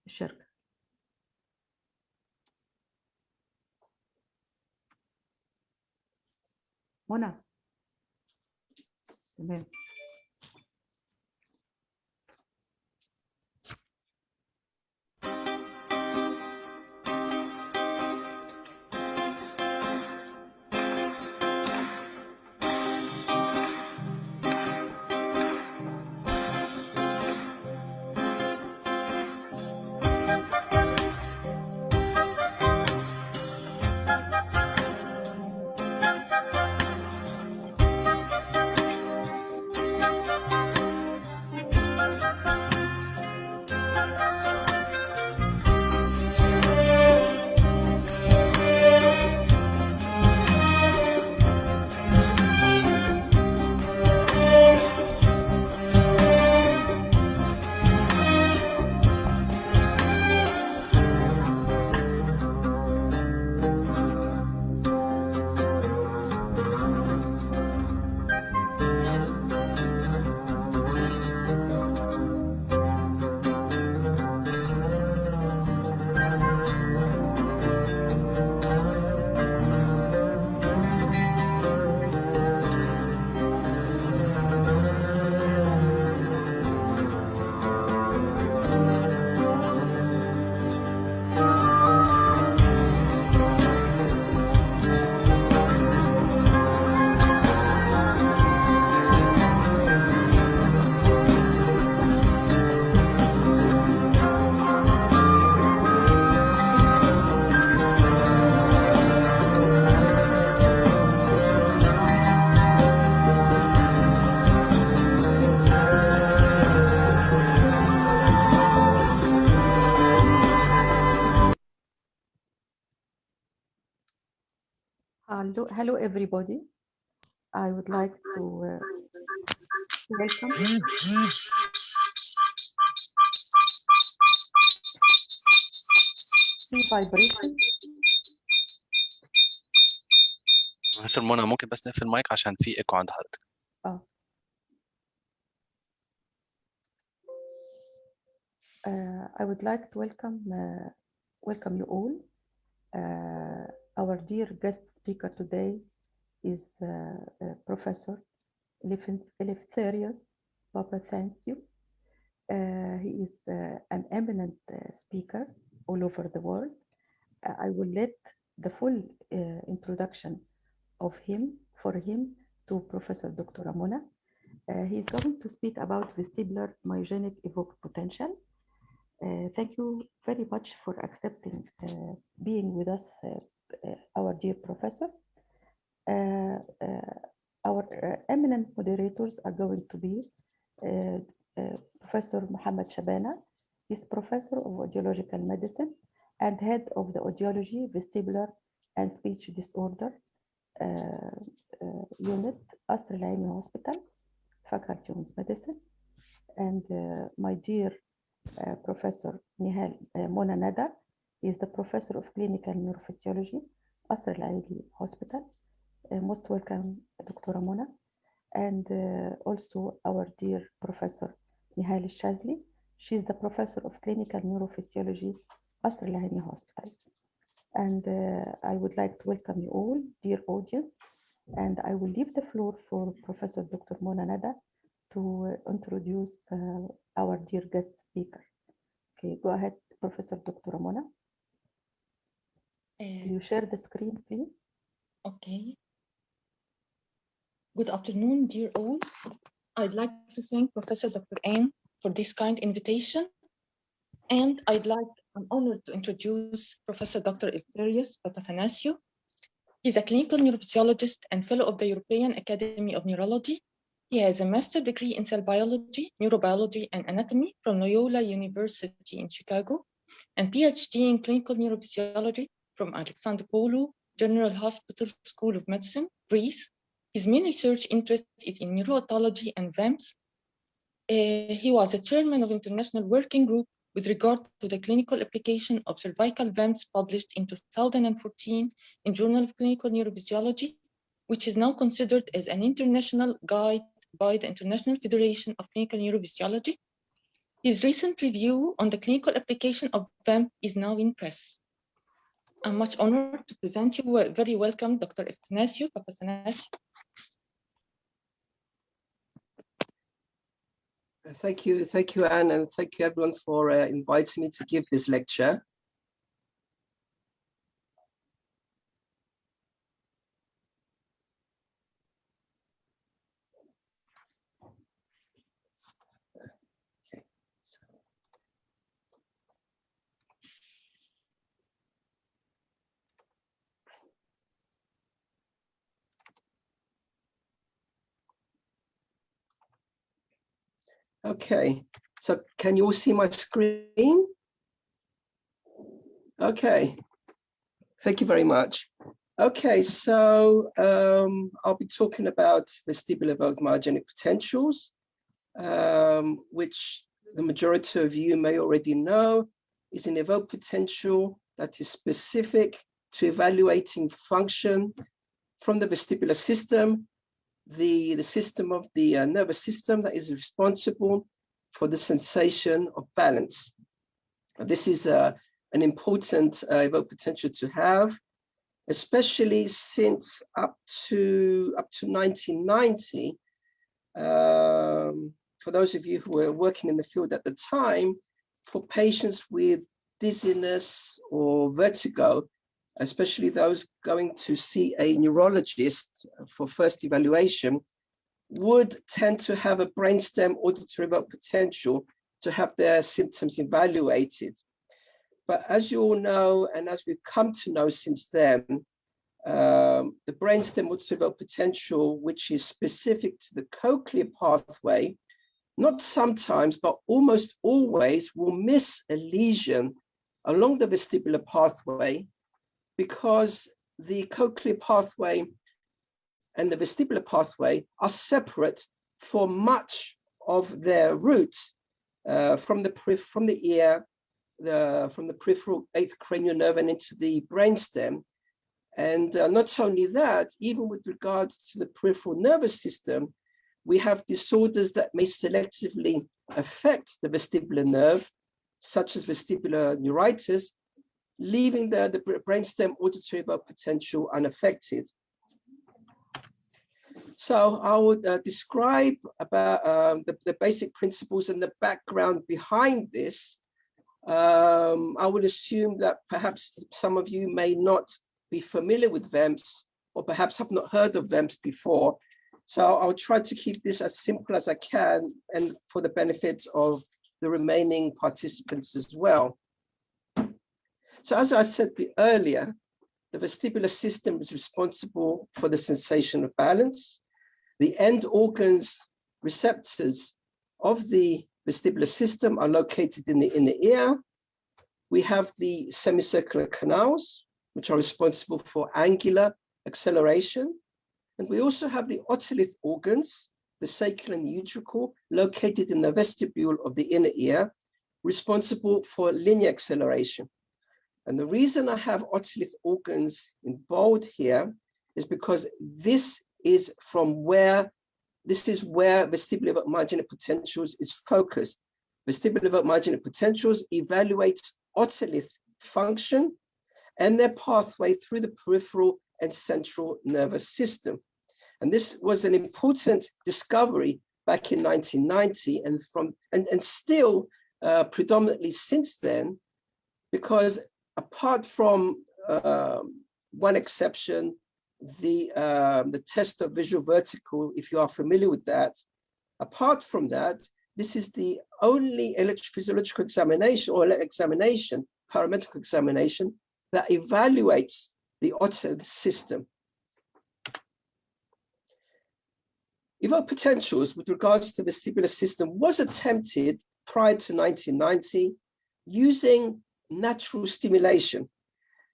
الشركة. منى تمام. Hello everybody. I would like to welcome. في vibration. بروفيسور منى ممكن بس نقفل المايك عشان في ايكو عند حضرتك. I would like to welcome you all. Our dear guest speaker today is Professor Eleftherios Papathanasiou. He is an eminent speaker all over the world. I will let the full introduction of him to Professor Dr. Mona. He is going to speak about vestibular myogenic evoked potential. Thank you very much for accepting being with us, our dear professor. Our eminent moderators are going to be Professor Mohammed Shabana. He's Professor of Audiological Medicine and Head of the Audiology, Vestibular and Speech Disorder Unit, Asr Al-Aini Hospital, Faculty of Medicine. And my dear Professor Mona Nada is the Professor of Clinical Neurophysiology, Asr Al-Aini Hospital. Most welcome, Dr. Mona. And also our dear Professor Nihal Shazli. She's the Professor of Clinical Neurophysiology, Asr Al-Aini Hospital. And I would like to welcome you all, dear audience. And I will leave the floor for Professor Dr. Mona Nada to introduce our dear guest speaker. Okay, go ahead, Professor Dr. Mona. Will you share the screen, please? Okay. Good afternoon, dear all. I'd like to thank Professor Dr. Ain for this kind invitation. And I'm honored to introduce Professor Dr. Eleftherios Papathanasiou. He's a clinical neurophysiologist and fellow of the European Academy of Neurology. He has a master's degree in cell biology, neurobiology, and anatomy from Loyola University in Chicago, and PhD in clinical neurophysiology from Alexandropoulou General Hospital School of Medicine, Greece. His main research interest is in neurotology and VEMPs. He was a chairman of international working group with regard to the clinical application of cervical VEMPs published in 2014 in Journal of Clinical Neurophysiology, which is now considered as an international guide by the International Federation of Clinical Neurophysiology. His recent review on the clinical application of VEMP is now in press. I'm much honored to present you. Very welcome, Dr. Eleftherios Papathanasiou. Thank you, Anne, and thank you everyone for inviting me to give this lecture. Okay, so can you all see my screen? Okay, thank you very much. Okay, so I'll be talking about vestibular evoked myogenic potentials, which the majority of you may already know is an evoked potential that is specific to evaluating function from the vestibular system, the system of the nervous system that is responsible for the sensation of balance. This is an important evoked potential to have, especially since up to 1990. For those of you who were working in the field at the time, for patients with dizziness or vertigo, especially those going to see a neurologist for first evaluation, would tend to have a brainstem auditory evoked potential to have their symptoms evaluated. But as you all know, and as we've come to know since then, the brainstem auditory evoked potential, which is specific to the cochlear pathway, not sometimes, but almost always will miss a lesion along the vestibular pathway, because the cochlear pathway and the vestibular pathway are separate for much of their route from the ear, from the peripheral 8th cranial nerve and into the brainstem. And not only that, even with regards to the peripheral nervous system, we have disorders that may selectively affect the vestibular nerve, such as vestibular neuritis, leaving the brainstem auditory evoked potential unaffected. So I would describe about the basic principles and the background behind this. I would assume that perhaps some of you may not be familiar with VEMPs, or perhaps have not heard of VEMPs before. So I'll try to keep this as simple as I can, and for the benefit of the remaining participants as well. So as I said earlier, the vestibular system is responsible for the sensation of balance. The end organs, receptors of the vestibular system are located in the inner ear. We have the semicircular canals, which are responsible for angular acceleration. And we also have the otolith organs, the sacral and utricle, located in the vestibule of the inner ear, responsible for linear acceleration. And the reason I have otolith organs in bold here is because this is where vestibular evoked myogenic potentials is focused. Vestibular evoked myogenic potentials evaluates otolith function and their pathway through the peripheral and central nervous system. And this was an important discovery back in 1990, and still predominantly since then, because apart from one exception, the test of visual vertical, if you are familiar with that, apart from that, this is the only electrophysiological examination or examination, parametric examination, that evaluates the otolith system. Evoked potentials with regards to the vestibular system was attempted prior to 1990 using natural stimulation.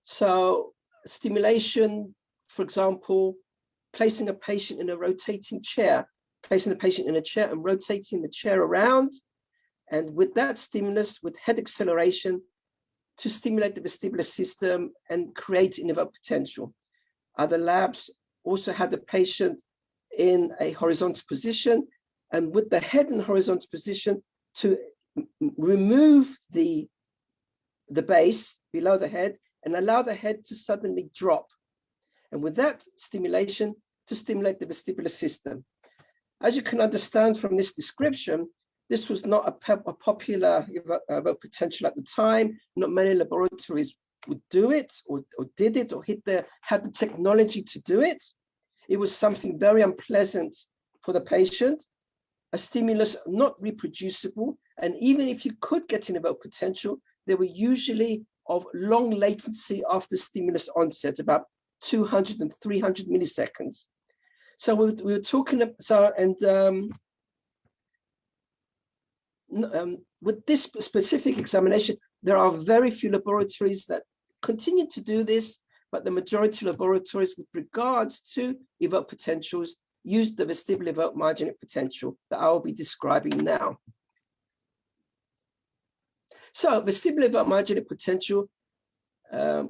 So stimulation, for example, placing a patient in a rotating chair, placing the patient in a chair and rotating the chair around, and with that stimulus, with head acceleration, to stimulate the vestibular system and create an evoked potential. Other labs also had the patient in a horizontal position, and with the head in horizontal position to remove the base below the head and allow the head to suddenly drop. And with that stimulation, to stimulate the vestibular system. As you can understand from this description, this was not a popular evoke potential at the time. Not many laboratories would do it or did it or had the technology to do it. It was something very unpleasant for the patient, a stimulus not reproducible. And even if you could get an evoke potential, they were usually of long latency after stimulus onset, about 200 and 300 milliseconds. So we were talking about, with this specific examination, there are very few laboratories that continue to do this, but the majority of laboratories with regards to evoke potentials use the vestibular evoke myogenic potential that I will be describing now. So vestibular evoke myogenic potential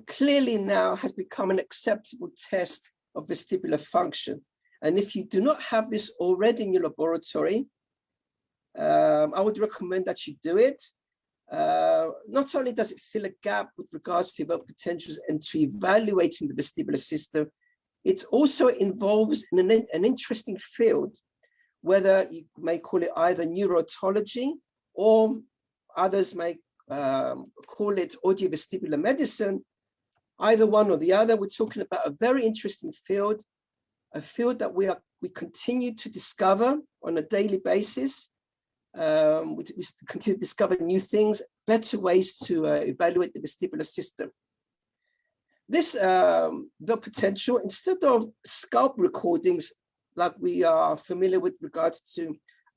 clearly now has become an acceptable test of vestibular function. And if you do not have this already in your laboratory, I would recommend that you do it. Not only does it fill a gap with regards to evoke potentials and to evaluating the vestibular system, it also involves an interesting field, whether you may call it either neurotology or others may call it audiovestibular medicine. Either one or the other, we're talking about a very interesting field, a field that we continue to discover on a daily basis. We continue to discover new things, better ways to evaluate the vestibular system. This the potential, instead of scalp recordings like we are familiar with regards to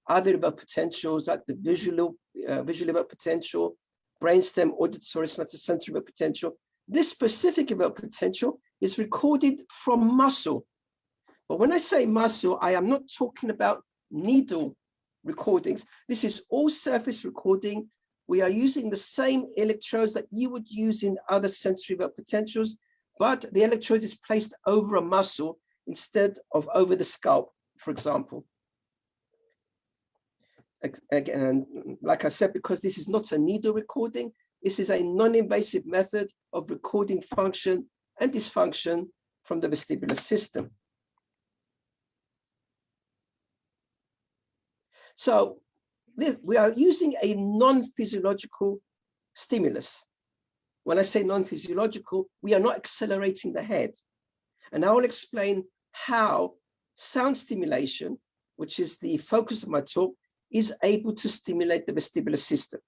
other evoke potentials like the visual evoke potential, brainstem auditory somatosensory evoke potential, this specific evoke potential is recorded from muscle. But when I say muscle, I am not talking about needle recordings. This is all surface recording. We are using the same electrodes that you would use in other sensory evoke potentials, but the electrode is placed over a muscle instead of over the scalp, for example. Again, like I said, because this is not a needle recording, this is a non-invasive method of recording function and dysfunction from the vestibular system. So we are using a non-physiological stimulus. When I say non-physiological, we are not accelerating the head. And I will explain how sound stimulation, which is the focus of my talk, is able to stimulate the vestibular system.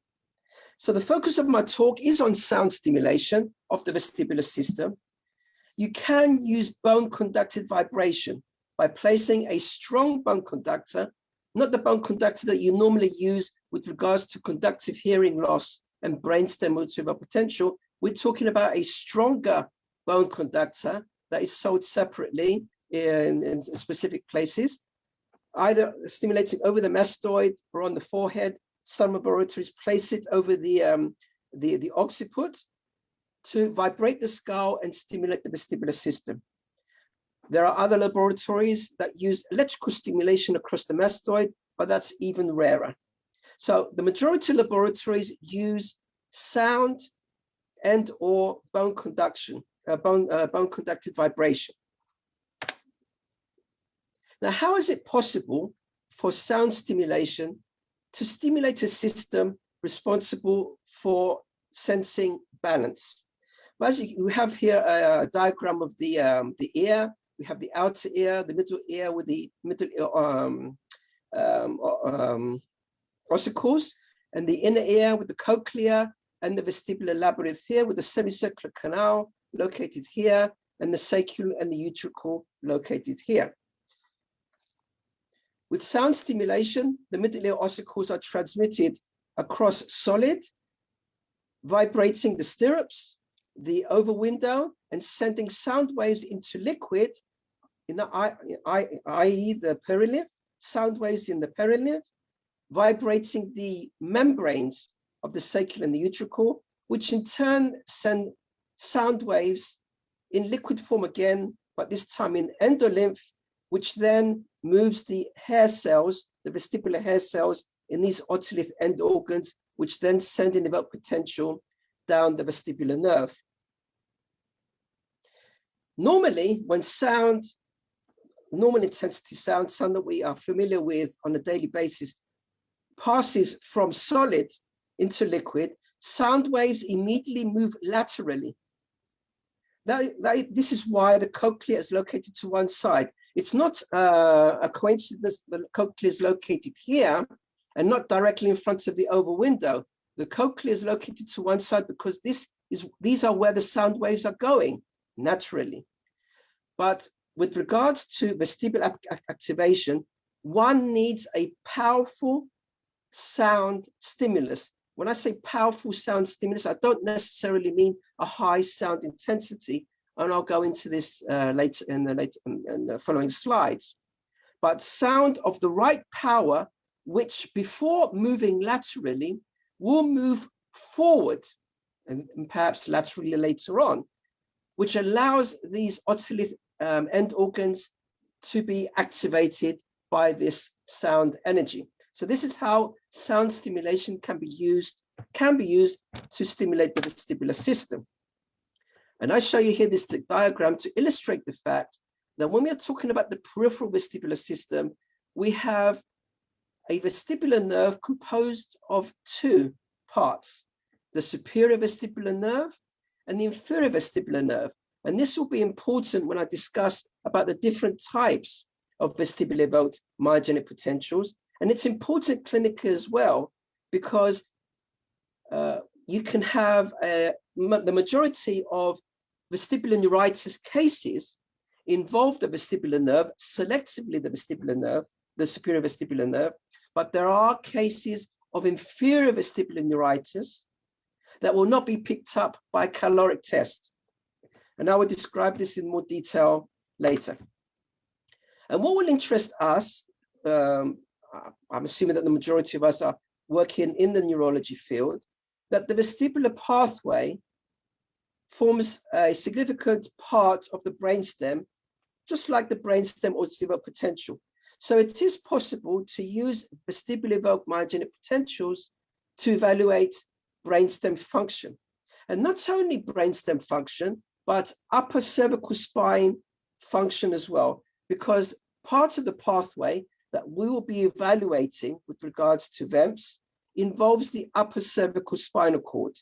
So the focus of my talk is on sound stimulation of the vestibular system. You can use bone conducted vibration by placing a strong bone conductor, not the bone conductor that you normally use with regards to conductive hearing loss and brainstem motor evoke potential. We're talking about a stronger bone conductor that is sold separately in specific places, either stimulating over the mastoid or on the forehead. Some laboratories place it over the occiput to vibrate the skull and stimulate the vestibular system. There are other laboratories that use electrical stimulation across the mastoid, but that's even rarer. So the majority of laboratories use sound and or bone conduction, bone conducted vibration. Now, how is it possible for sound stimulation to stimulate a system responsible for sensing balance? Well, as we have here a diagram of the ear. We have the outer ear, the middle ear with the middle ossicles, and the inner ear with the cochlea and the vestibular labyrinth here with the semicircular canal located here, and the sacral and the utricle located here. With sound stimulation, the middle ear ossicles are transmitted across solid, vibrating the stirrups, the over window, and sending sound waves into liquid, i.e. the perilymph, sound waves in the perilymph, vibrating the membranes of the sacral and the utricle, which in turn send sound waves in liquid form again, but this time in endolymph, which then moves the hair cells, the vestibular hair cells in these otolith end organs, which then send an evoked potential down the vestibular nerve. Normally, when sound, normal intensity sound that we are familiar with on a daily basis, passes from solid into liquid, sound waves immediately move laterally. This is why the cochlea is located to one side. It's not a coincidence that the cochlea is located here and not directly in front of the oval window. The cochlea is located to one side because these are where the sound waves are going naturally. But with regards to vestibular activation, one needs a powerful sound stimulus. When I say powerful sound stimulus, I don't necessarily mean a high sound intensity, and I'll go into this later in the following slides. But sound of the right power, which before moving laterally will move forward and perhaps laterally later on, which allows these otolith end organs to be activated by this sound energy. So this is how sound stimulation can be used to stimulate the vestibular system. And I show you here this diagram to illustrate the fact that when we are talking about the peripheral vestibular system, we have a vestibular nerve composed of two parts, the superior vestibular nerve and the inferior vestibular nerve. And this will be important when I discuss about the different types of vestibular evoked myogenic potentials. And it's important clinically as well, because you can have the majority of vestibular neuritis cases involve the vestibular nerve, selectively the vestibular nerve, the superior vestibular nerve, but there are cases of inferior vestibular neuritis that will not be picked up by caloric test. And I will describe this in more detail later. And what will interest us, I'm assuming that the majority of us are working in the neurology field, that the vestibular pathway forms a significant part of the brainstem, just like the brainstem auditive potential. So it is possible to use vestibular evoked myogenic potentials to evaluate brainstem function. And not only brainstem function, but upper cervical spine function as well, because part of the pathway that we will be evaluating with regards to VEMPs involves the upper cervical spinal cord.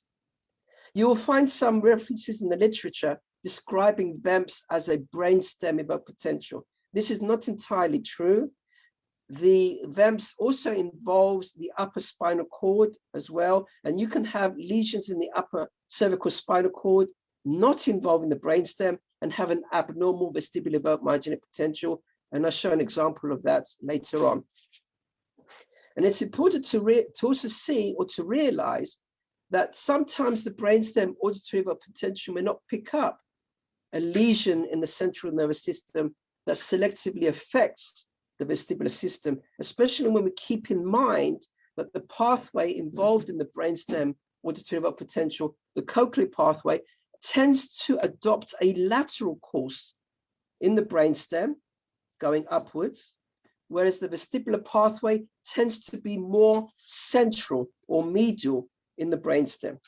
You will find some references in the literature describing VEMPs as a brainstem evoked potential. This is not entirely true. The VEMPs also involves the upper spinal cord as well, and you can have lesions in the upper cervical spinal cord not involving the brainstem and have an abnormal vestibular evoked myogenic potential. And I'll show an example of that later on. And it's important to also see or to realize that sometimes the brainstem auditory evoked potential may not pick up a lesion in the central nervous system that selectively affects the vestibular system, especially when we keep in mind that the pathway involved in the brainstem auditory evoked potential, the cochlear pathway, tends to adopt a lateral course in the brainstem, going upwards, whereas the vestibular pathway tends to be more central or medial in the brainstem.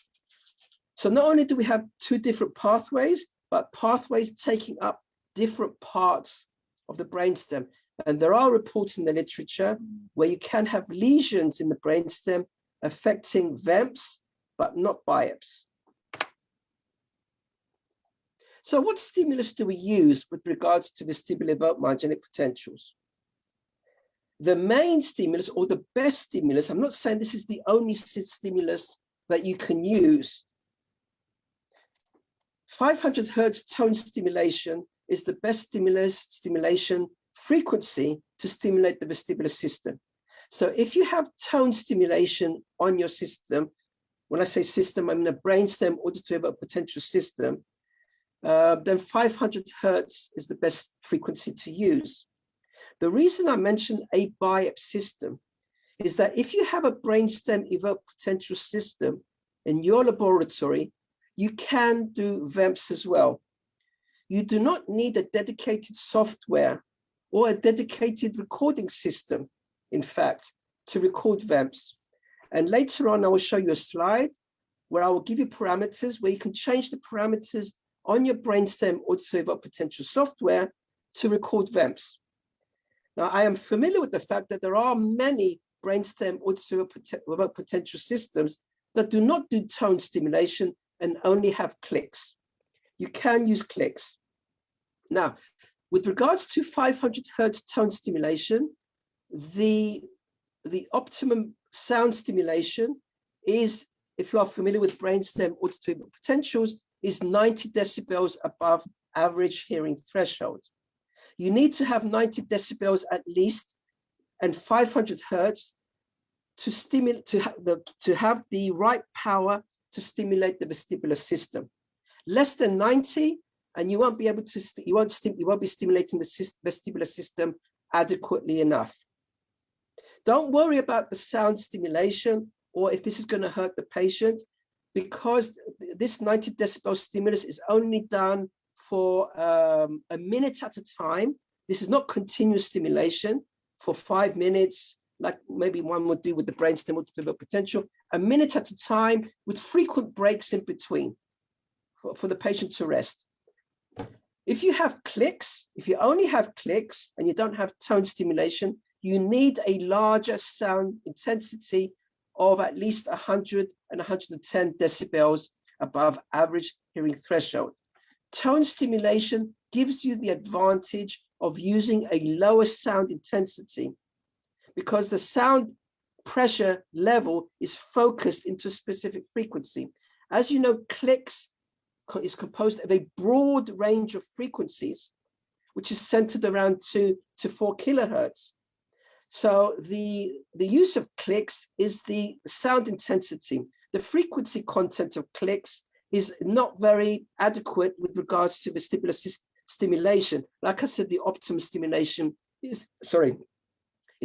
So not only do we have two different pathways, but pathways taking up different parts of the brainstem. And there are reports in the literature where you can have lesions in the brainstem affecting VEMPs, but not BIEPs. So what stimulus do we use with regards to vestibular evoked myogenic potentials? The main stimulus, or the best stimulus, I'm not saying this is the only stimulus that you can use. 500 Hertz tone stimulation is the best stimulation frequency to stimulate the vestibular system. So if you have tone stimulation on your system, when I say system, I mean a brainstem auditory evoked potential system, then 500 Hertz is the best frequency to use. The reason I mention a BIEP system is that if you have a brainstem evoked potential system in your laboratory, you can do VEMPs as well. You do not need a dedicated software or a dedicated recording system, in fact, to record VEMPs. And later on, I will show you a slide where I will give you parameters where you can change the parameters on your brainstem auto-evoke potential software to record VEMPs. Now, I am familiar with the fact that there are many brainstem auto-evoke potential systems that do not do tone stimulation and only have clicks. You can use clicks. Now, with regards to 500 Hertz tone stimulation, the optimum sound stimulation is, if you are familiar with brainstem auto-evoke potentials, is 90 decibels above average hearing threshold. You need to have 90 decibels at least and 500 Hertz to stimulate, to have the right power to stimulate the vestibular system. Less than 90, and you won't be able to, you won't be stimulating the vestibular system adequately enough. Don't worry about the sound stimulation or if this is going to hurt the patient, because this 90 decibel stimulus is only done for a minute at a time. This is not continuous stimulation for 5 minutes, like maybe one would do with the brainstem auto-evoke potential, a minute at a time with frequent breaks in between for the patient to rest. If you have clicks, if you only have clicks and you don't have tone stimulation, you need a larger sound intensity of at least 100 and 110 decibels above average hearing threshold. Tone stimulation gives you the advantage of using a lower sound intensity because the sound pressure level is focused into a specific frequency. As you know, clicks is composed of a broad range of frequencies, which is centered around 2 to 4 kilohertz. So the use of clicks is the sound intensity. The frequency content of clicks is not very adequate with regards to vestibular stimulation. Like I said, the optimum stimulation is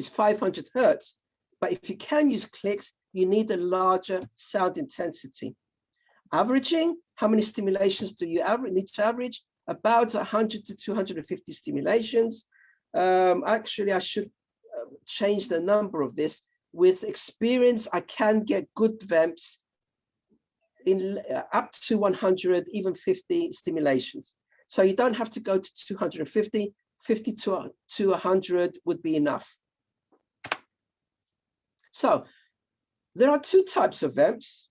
500 Hertz. But if you can use clicks, you need a larger sound intensity. Averaging, how many stimulations do you need to average? About 100 to 250 stimulations. Actually, I should change the number of this. With experience, I can get good VEMPs in up to 100, even 50 stimulations. So you don't have to go to 250, 50 to 100 would be enough. So there are two types of VEMPs.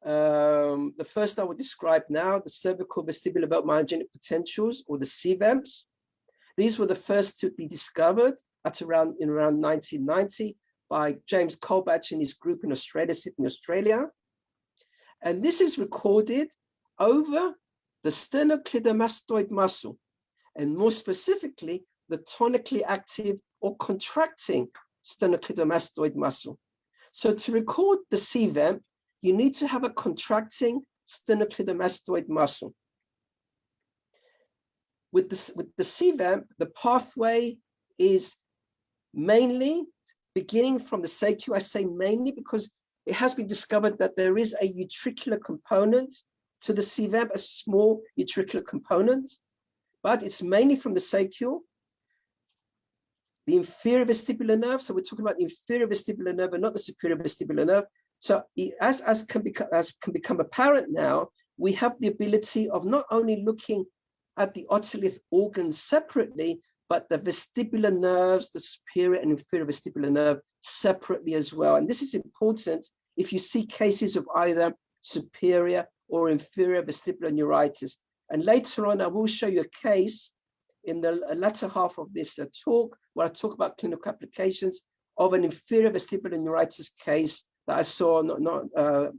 The first I will describe now, the cervical vestibular belt myogenic potentials, or the CVEMPs. These were the first to be discovered at around 1990 by James Colbatch and his group in Australia, Sydney, Australia. And this is recorded over the sternocleidomastoid muscle, and more specifically, the tonically active or contracting sternocleidomastoid muscle. So to record the CVEMP, you need to have a contracting sternocleidomastoid muscle. With the CVEMP, the pathway is mainly beginning from the sacrum. I say mainly because it has been discovered that there is a utricular component to the CVEMP, a small utricular component, but it's mainly from the sacrum, the inferior vestibular nerve. So we're talking about the inferior vestibular nerve and not the superior vestibular nerve. So as can become apparent now, we have the ability of not only looking at the otolith organs separately, but the vestibular nerves, the superior and inferior vestibular nerve separately as well. And this is important if you see cases of either superior or inferior vestibular neuritis. And later on, I will show you a case in the latter half of this talk, where I talk about clinical applications of an inferior vestibular neuritis case that I saw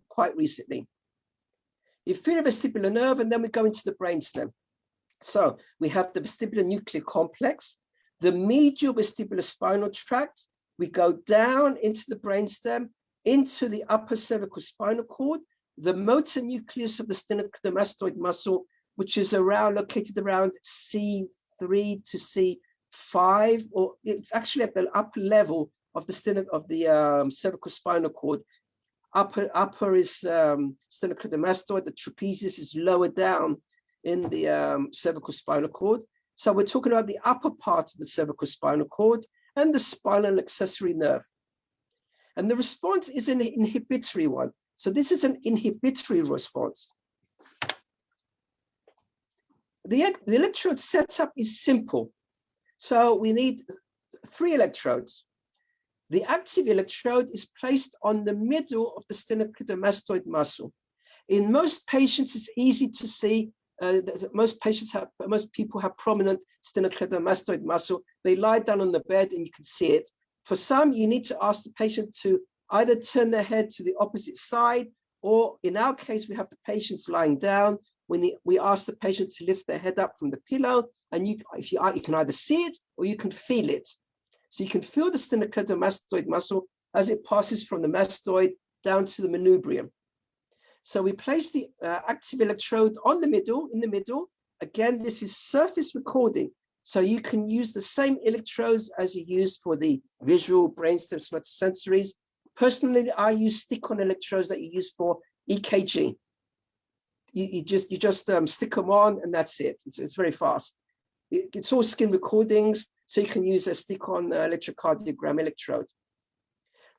quite recently. Inferior vestibular nerve, and then we go into the brainstem. So we have the vestibular nuclear complex, the medial vestibular spinal tract. We go down into the brainstem, into the upper cervical spinal cord, the motor nucleus of the sternocleidomastoid muscle, which is located around C3 to C5, or it's actually at the upper level of the cervical spinal cord. Upper is sternocleidomastoid, the trapezius is lower down in the cervical spinal cord. So we're talking about the upper part of the cervical spinal cord and the spinal accessory nerve. And the response is an inhibitory one. So this is an inhibitory response. The electrode setup is simple. So we need 3 electrodes. The active electrode is placed on the middle of the sternocleidomastoid muscle. In most patients, it's easy to see. Most people have prominent sternocleidomastoid muscle. They lie down on the bed and you can see it. For some, you need to ask the patient to either turn their head to the opposite side, or in our case, we have the patients lying down. When we ask the patient to lift their head up from the pillow, and you can either see it or you can feel it. So you can feel the sternocleidomastoid muscle as it passes from the mastoid down to the manubrium. So we place the active electrode in the middle. Again, this is surface recording. So you can use the same electrodes as you use for the visual, brainstem, somatosensories. Personally, I use stick-on electrodes that you use for EKG. You just stick them on and that's it. It's very fast. It's all skin recordings, so you can use a stick-on electrocardiogram electrode.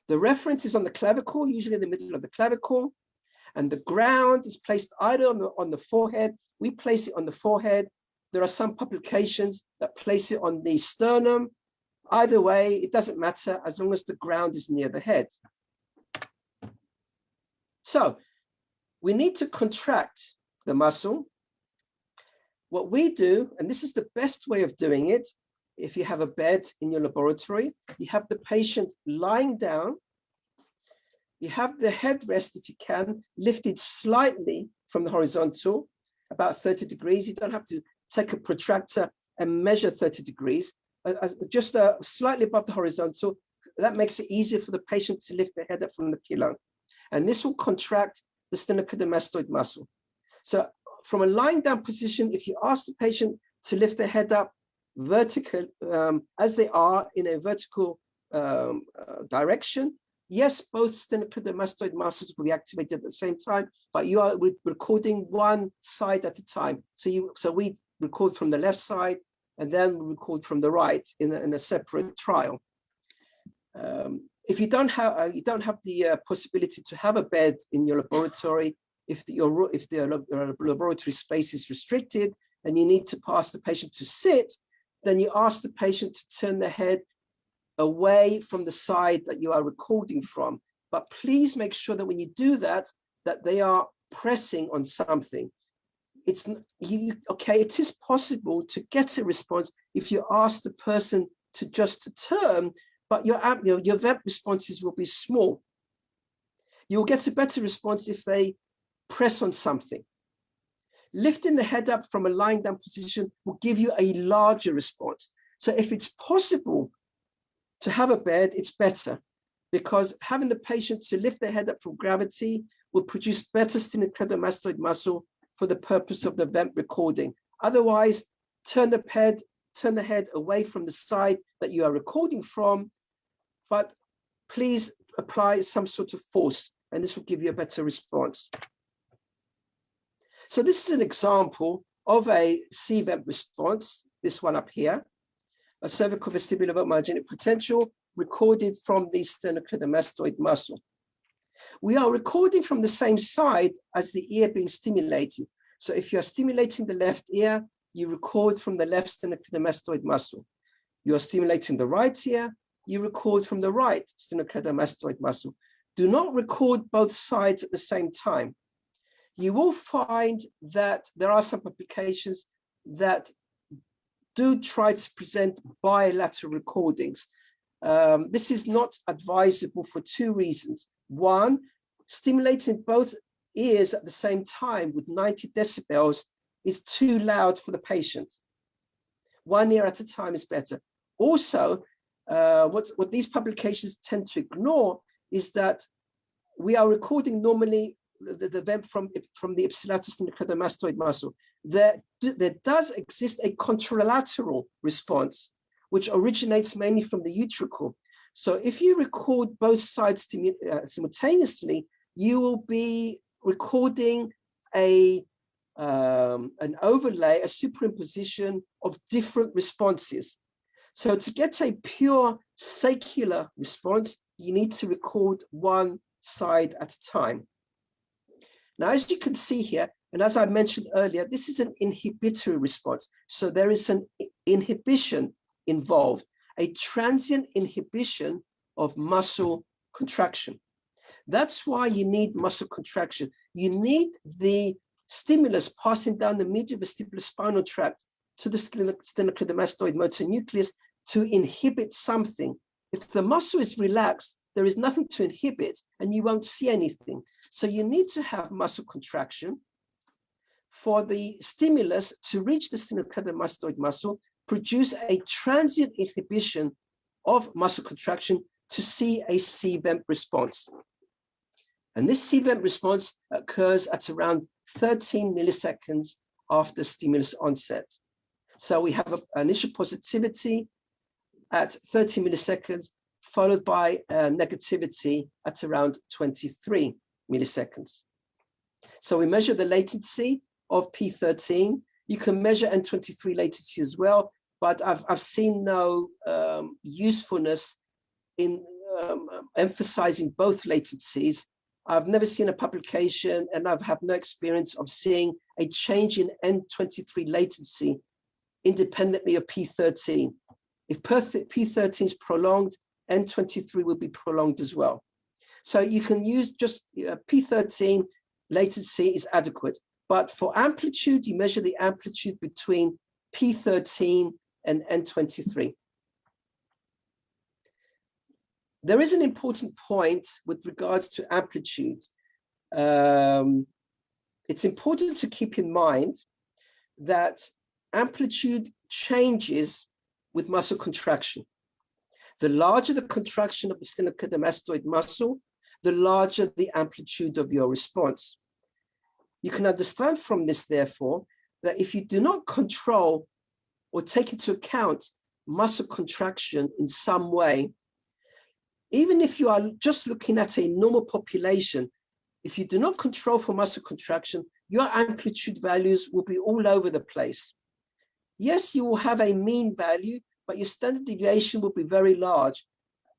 The reference is on the clavicle, usually in the middle of the clavicle, and the ground is placed either on the forehead. We place it on the forehead. There are some publications that place it on the sternum. Either way, it doesn't matter as long as the ground is near the head. So we need to contract the muscle. What we do, and this is the best way of doing it, if you have a bed in your laboratory, you have the patient lying down. You have the headrest, if you can, lifted slightly from the horizontal, about 30 degrees. You don't have to take a protractor and measure 30 degrees, just slightly above the horizontal. That makes it easier for the patient to lift their head up from the pillow. And this will contract the sternocleidomastoid muscle. So from a lying down position, if you ask the patient to lift their head up vertical, as they are in a vertical direction, yes, both sternocleidomastoid muscles will be activated at the same time, but you are recording one side at a time. So we record from the left side, and then we record from the right in a separate trial. If you don't have the possibility to have a bed in your laboratory, if the laboratory space is restricted and you need to pass the patient to sit, then you ask the patient to turn their head away from the side that you are recording from. But please make sure that when you do that, that they are pressing on something. It is possible to get a response if you ask the person to just turn, but your VEMP responses will be small. You'll get a better response if they press on something. Lifting the head up from a lying down position will give you a larger response. So if it's possible to have a bed, it's better, because having the patient to lift their head up from gravity will produce better sternocleidomastoid muscle for the purpose of the VEMP recording. Otherwise, turn the head away from the side that you are recording from, but please apply some sort of force, and this will give you a better response. So this is an example of a CVEMP response, this one up here, a cervical vestibular myogenic potential recorded from the sternocleidomastoid muscle. We are recording from the same side as the ear being stimulated. So if you are stimulating the left ear, you record from the left sternocleidomastoid muscle. You are stimulating the right ear, you record from the right sternocleidomastoid muscle. Do not record both sides at the same time. You will find that there are some publications that do try to present bilateral recordings. This is not advisable for 2 reasons. One, stimulating both ears at the same time with 90 decibels is too loud for the patient. 1 ear at a time is better. Also, what these publications tend to ignore is that we are recording normally the VEMP from the ipsilateral sternocleidomastoid muscle. There does exist a contralateral response, which originates mainly from the utricle. So if you record both sides simultaneously, you will be recording an overlay, a superimposition of different responses. So to get a pure saccular response, you need to record one side at a time. Now, as you can see here, and as I mentioned earlier, this is an inhibitory response. So there is an inhibition involved, a transient inhibition of muscle contraction. That's why you need muscle contraction. You need the stimulus passing down the medial vestibular spinal tract to the sternocleidomastoid motor nucleus to inhibit something. If the muscle is relaxed, there is nothing to inhibit and you won't see anything. So you need to have muscle contraction for the stimulus to reach the sternocleidomastoid muscle, produce a transient inhibition of muscle contraction to see a CVEMP response. And this CVEMP response occurs at around 13 milliseconds after stimulus onset. So we have an initial positivity at 30 milliseconds, followed by negativity at around 23 milliseconds. So we measure the latency of P13. You can measure N23 latency as well, but I've seen no usefulness in emphasizing both latencies. I've never seen a publication and I've had no experience of seeing a change in N23 latency independently of P13. If P13 is prolonged, N23 will be prolonged as well. So you can use just P13 latency is adequate, but for amplitude, you measure the amplitude between P13 and N23. There is an important point with regards to amplitude. It's important to keep in mind that amplitude changes with muscle contraction. The larger the contraction of the sternocleidomastoid muscle, the larger the amplitude of your response. You can understand from this, therefore, that if you do not control or take into account muscle contraction in some way, even if you are just looking at a normal population, if you do not control for muscle contraction, your amplitude values will be all over the place. Yes, you will have a mean value, but your standard deviation will be very large.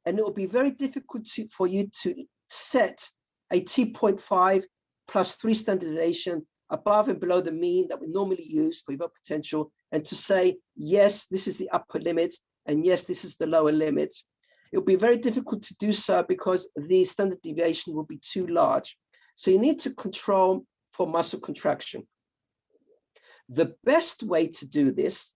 And it will be very difficult for you to set a T.5 plus 3 standard deviation above and below the mean that we normally use for evoked potential, and to say, yes, this is the upper limit, and yes, this is the lower limit. It will be very difficult to do so because the standard deviation will be too large. So you need to control for muscle contraction. The best way to do this,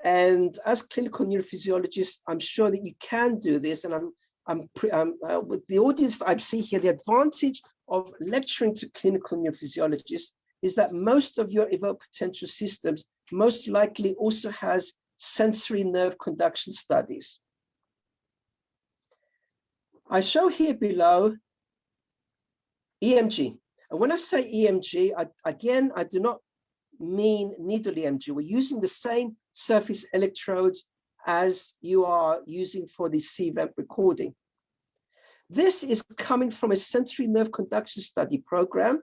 and as clinical neurophysiologists, I'm sure that you can do this, and with the audience that I see here, the advantage of lecturing to clinical neurophysiologists is that most of your evoked potential systems most likely also has sensory nerve conduction studies. I show here below EMG. And when I say EMG, I do not mean needle EMG. We're using the same surface electrodes as you are using for the CVEMP recording. This is coming from a sensory nerve conduction study program.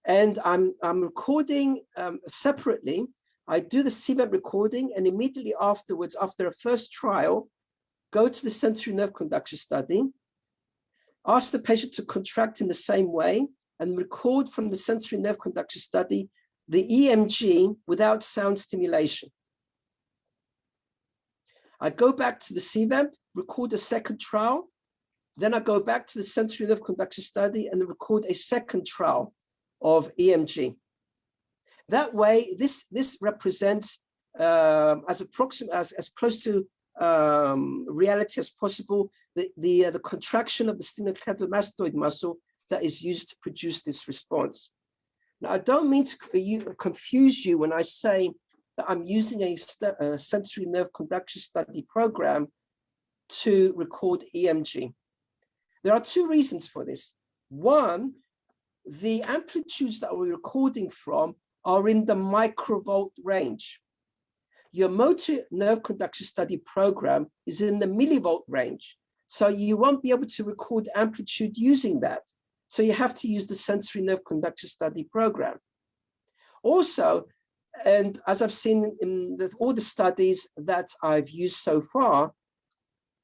And I'm recording separately. I do the CVEMP recording, and immediately afterwards, after a first trial, go to the sensory nerve conduction study, ask the patient to contract in the same way, and record from the sensory nerve conduction study the EMG without sound stimulation. I go back to the CVEMP, record a second trial, then I go back to the sensory nerve conduction study and record a second trial of EMG. That way, this represents as close to reality as possible the contraction of the sternocleidomastoid muscle that is used to produce this response. Now, I don't mean to confuse you when I say that I'm using a sensory nerve conduction study program to record EMG. There are two reasons for this. One, the amplitudes that we're recording from are in the microvolt range. Your motor nerve conduction study program is in the millivolt range. So you won't be able to record amplitude using that. So you have to use the sensory nerve conduction study program. Also, and as I've seen in all the studies that I've used so far,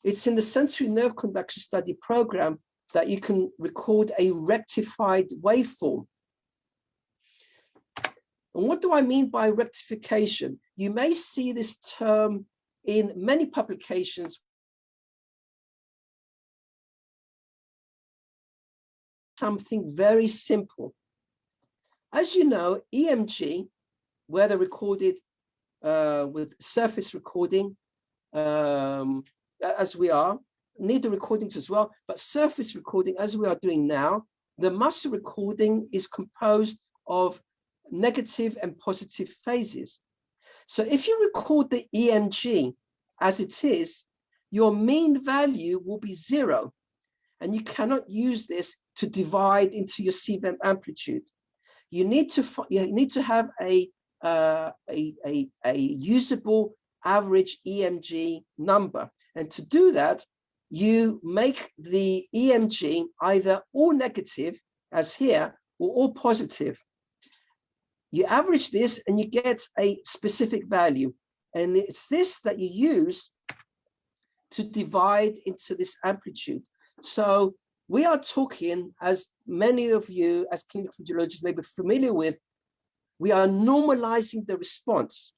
It's in the sensory nerve conduction study program that you can record a rectified waveform. And what do I mean by rectification? You may see this term in many publications. Something very simple. As you know, EMG, whether recorded with surface recording, as we are, need the recordings as well, but surface recording, as we are doing now, the muscle recording is composed of negative and positive phases. So if you record the EMG as it is, your mean value will be 0, and you cannot use this to divide into your CVEMP amplitude. You need to have a usable average EMG number, and to do that, you make the EMG either all negative, as here, or all positive. You average this and you get a specific value. And it's this that you use to divide into this amplitude. So we are talking, as many of you as clinical physiologists may be familiar with, we are normalizing the response.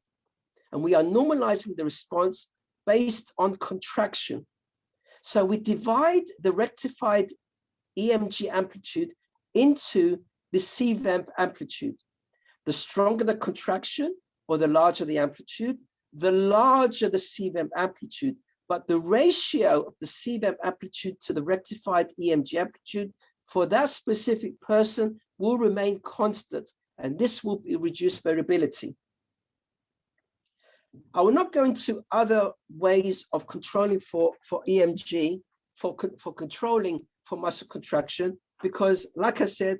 And we are normalizing the response based on contraction. So we divide the rectified EMG amplitude into the CVEMP amplitude. The stronger the contraction, or the larger the amplitude, the larger the CVEMP amplitude. But the ratio of the CVEMP amplitude to the rectified EMG amplitude for that specific person will remain constant, and this will reduce variability. I will not go into other ways of controlling for EMG, for controlling for muscle contraction, because like I said,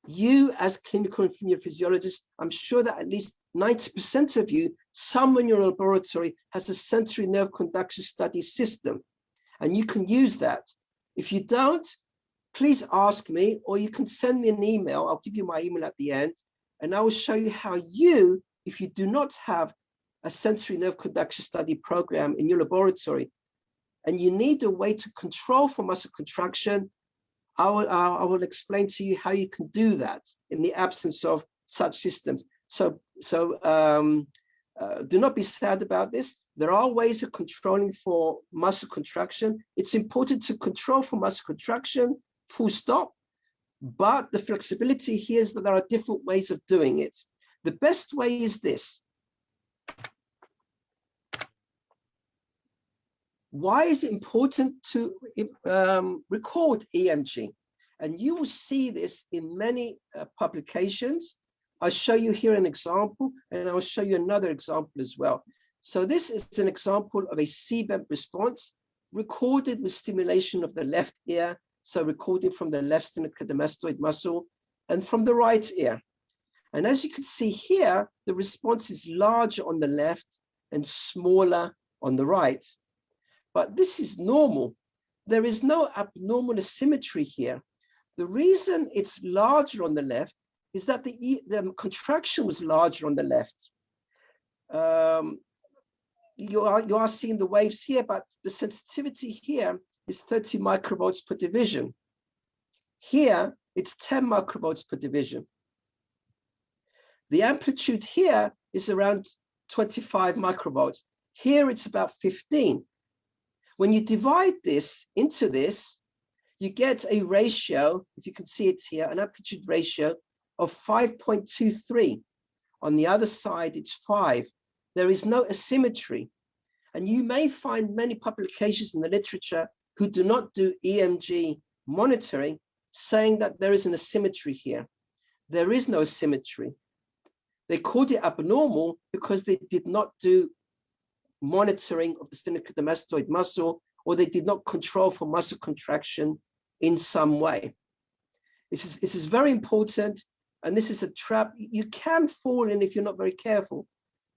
you as clinical physiologists, I'm sure that at least 90% of you, someone in your laboratory has a sensory nerve conduction study system, and you can use that. If you don't, please ask me, or you can send me an email. I'll give you my email at the end, and I will show you how you, if you do not have a sensory nerve conduction study program in your laboratory, and you need a way to control for muscle contraction, I will explain to you how you can do that in the absence of such systems. So do not be sad about this. There are ways of controlling for muscle contraction. It's important to control for muscle contraction, full stop. But the flexibility here is that there are different ways of doing it. The best way is this. Why is it important to record EMG? And you will see this in many publications. I'll show you here an example, and I'll show you another example as well. So this is an example of a Seabed response recorded with stimulation of the left ear. So recording from the left sternocleidomastoid muscle and from the right ear. And as you can see here, the response is larger on the left and smaller on the right. But this is normal. There is no abnormal asymmetry here. The reason it's larger on the left is that the contraction was larger on the left. You are seeing the waves here, but the sensitivity here is 30 microvolts per division. Here, it's 10 microvolts per division. The amplitude here is around 25 microvolts. Here, it's about 15. When you divide this into this, you get a ratio, if you can see it here, an amplitude ratio of 5.23. On the other side, it's 5. There is no asymmetry. And you may find many publications in the literature who do not do EMG monitoring saying that there is an asymmetry here. There is no asymmetry. They called it abnormal because they did not do monitoring of the sternocleidomastoid muscle, or they did not control for muscle contraction in some way. This is very important, and this is a trap you can fall in if you're not very careful.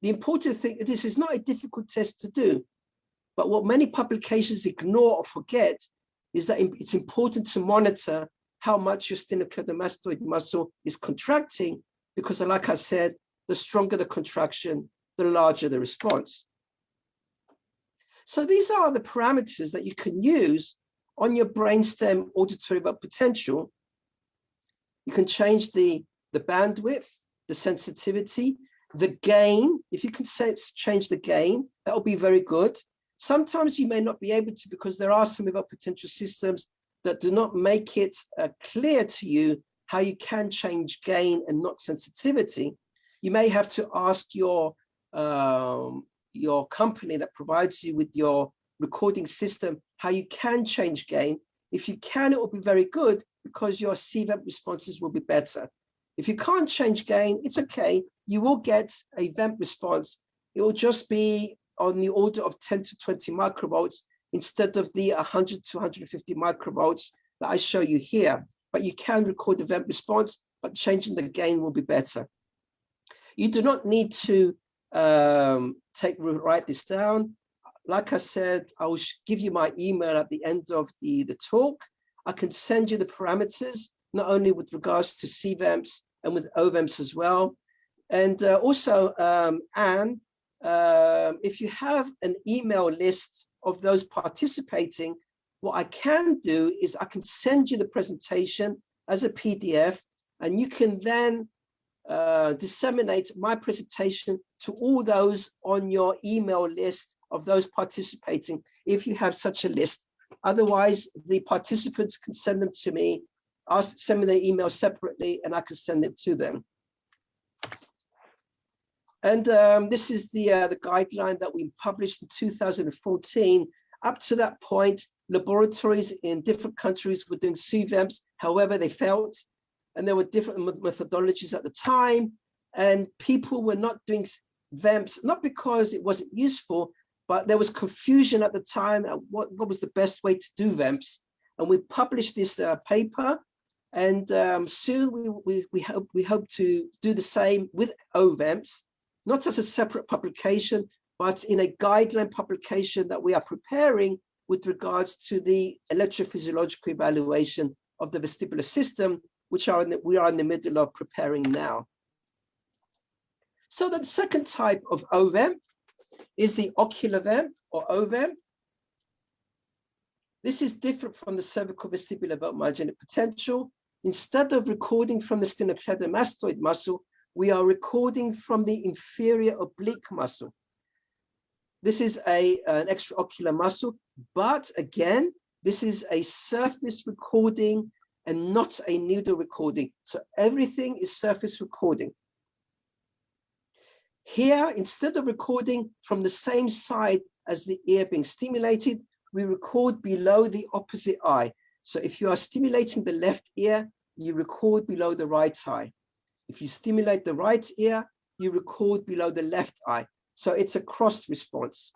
The important thing, this is not a difficult test to do, but what many publications ignore or forget is that it's important to monitor how much your sternocleidomastoid muscle is contracting, because like I said, the stronger the contraction, the larger the response. So these are the parameters that you can use on your brainstem auditory VEMP potential. You can change the bandwidth, the sensitivity, the gain. If you can change the gain, that will be very good. Sometimes you may not be able to, because there are some of our potential systems that do not make it clear to you how you can change gain and not sensitivity. You may have to ask your company that provides you with your recording system how you can change gain. If you can, it will be very good because your CVEMP responses will be better. If you can't change gain, it's okay. You will get a VEMP response. It will just be on the order of 10 to 20 microvolts instead of the 100 to 150 microvolts that I show you here. But you can record the VEMP response, but changing the gain will be better. You do not need to write this down. Like I said, I will give you my email at the end of the talk. I can send you the parameters, not only with regards to CVEMPs and with OVEMPs as well. And also, Anne, if you have an email list of those participating, what I can do is I can send you the presentation as a PDF, and you can then disseminate my presentation to all those on your email list of those participating, if you have such a list. Otherwise, the participants can send them to me. I'll send me their email separately, and I can send it to them. And this is the guideline that we published in 2014. Up to that point, laboratories in different countries were doing CVEMPs, however they felt, and there were different methodologies at the time, and people were not doing VEMPs, not because it wasn't useful, but there was confusion at the time at what was the best way to do VEMPs. And we published this paper, and soon we hope to do the same with OVEMPs, not as a separate publication, but in a guideline publication that we are preparing with regards to the electrophysiological evaluation of the vestibular system, which we are in the middle of preparing now. So the second type of OVEMP is the ocular VEMP or OVEMP. This is different from the cervical vestibular VEMP myogenic potential. Instead of recording from the sternocleidomastoid muscle, we are recording from the inferior oblique muscle. This is an extraocular muscle, but again, this is a surface recording and not a needle recording. So everything is surface recording. Here, instead of recording from the same side as the ear being stimulated, we record below the opposite eye. So if you are stimulating the left ear, you record below the right eye. If you stimulate the right ear, you record below the left eye. So it's a cross response.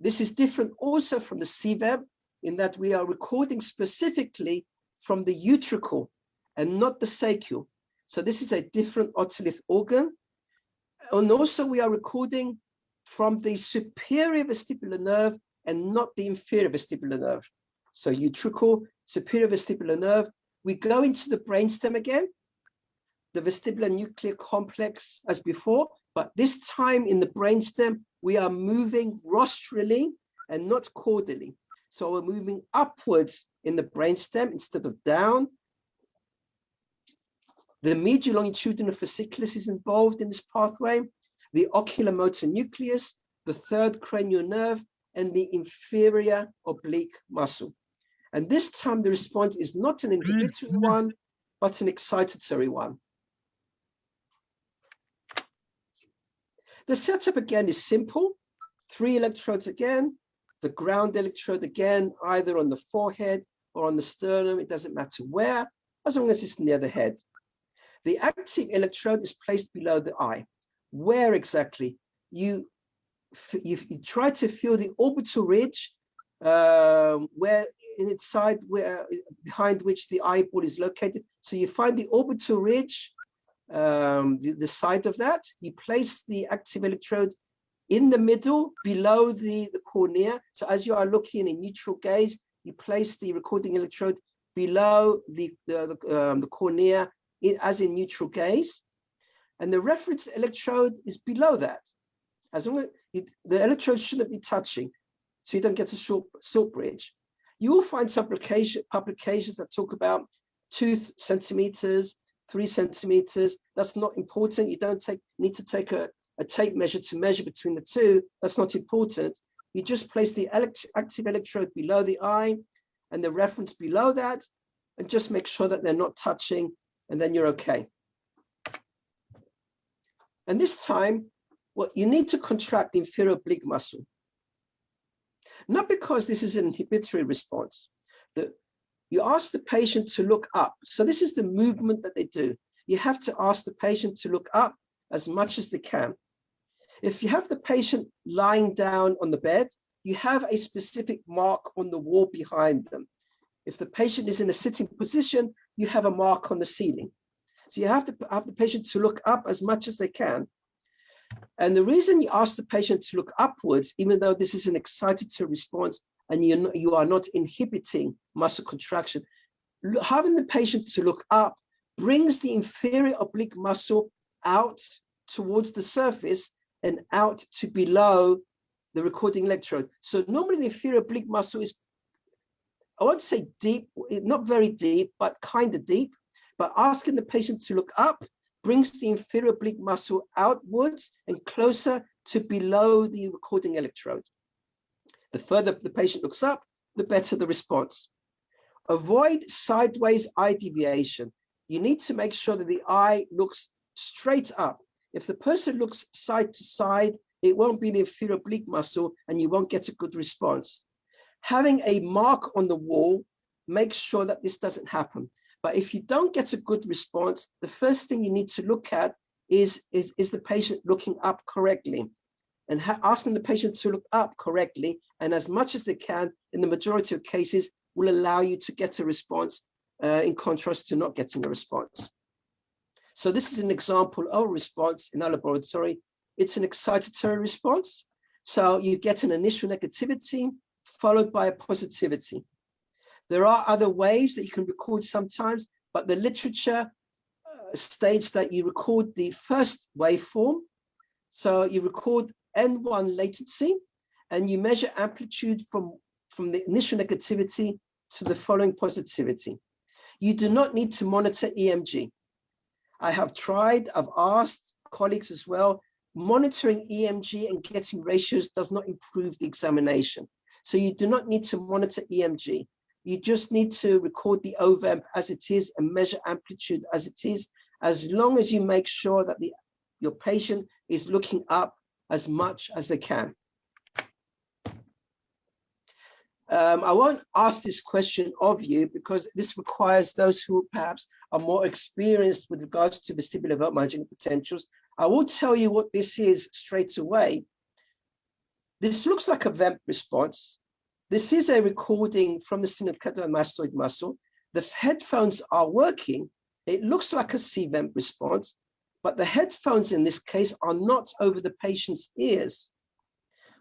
This is different also from the CVEMP in that we are recording specifically from the utricle and not the saccule. So this is a different otolith organ. And also we are recording from the superior vestibular nerve and not the inferior vestibular nerve. So utricle, superior vestibular nerve. We go into the brainstem again, the vestibular nuclear complex as before, but this time in the brainstem, we are moving rostrally and not caudally. So we're moving upwards in the brainstem instead of down. The medial longitudinal fasciculus is involved in this pathway, the ocular motor nucleus, the third cranial nerve, and the inferior oblique muscle. And this time the response is not an inhibitory one, but an excitatory one. The setup again is simple. 3 electrodes again, the ground electrode again, either on the forehead or on the sternum, it doesn't matter where, as long as it's near the head. The active electrode is placed below the eye. Where exactly? You try to feel the orbital ridge, where in its side, behind which the eyeball is located. So you find the orbital ridge, the side of that. You place the active electrode in the middle below the cornea. So as you are looking in neutral gaze, you place the recording electrode below the cornea as in neutral gaze. And the reference electrode is below that. As long as the electrode shouldn't be touching, so you don't get a short bridge. You will find some publications that talk about 2 centimeters, 3 centimeters. That's not important. You don't need to take a tape measure to measure between the two. That's not important. You just place the active electrode below the eye and the reference below that, and just make sure that they're not touching, and then you're okay. And this time, well, you need to contract the inferior oblique muscle. Not because this is an inhibitory response. You ask the patient to look up. So this is the movement that they do. You have to ask the patient to look up as much as they can. If you have the patient lying down on the bed, you have a specific mark on the wall behind them. If the patient is in a sitting position, you have a mark on the ceiling. So you have to have the patient to look up as much as they can. And the reason you ask the patient to look upwards, even though this is an excitatory response and you are not inhibiting muscle contraction, having the patient to look up brings the inferior oblique muscle out towards the surface and out to below the recording electrode. So normally the inferior oblique muscle is, I won't say deep, not very deep, but kind of deep. But asking the patient to look up brings the inferior oblique muscle outwards and closer to below the recording electrode. The further the patient looks up, the better the response. Avoid sideways eye deviation. You need to make sure that the eye looks straight up. If the person looks side to side, it won't be the inferior oblique muscle and you won't get a good response. Having a mark on the wall makes sure that this doesn't happen. But if you don't get a good response, the first thing you need to look at is the patient looking up correctly, and asking the patient to look up correctly and as much as they can in the majority of cases will allow you to get a response in contrast to not getting a response. So this is an example of a response in our laboratory. It's an excitatory response. So you get an initial negativity followed by a positivity. There are other waves that you can record sometimes, but the literature states that you record the first waveform. So you record N1 latency and you measure amplitude from the initial negativity to the following positivity. You do not need to monitor EMG. I have tried, I've asked colleagues as well, monitoring EMG and getting ratios does not improve the examination. So you do not need to monitor EMG. You just need to record the VEMP as it is and measure amplitude as it is, as long as you make sure that your patient is looking up as much as they can. I won't ask this question of you because this requires those who perhaps are more experienced with regards to vestibular VEMP myogenic potentials. I will tell you what this is straight away. This looks like a VEMP response. This is a recording from the sternocleidomastoid muscle. The headphones are working. It looks like a CVEMP response, but the headphones in this case are not over the patient's ears.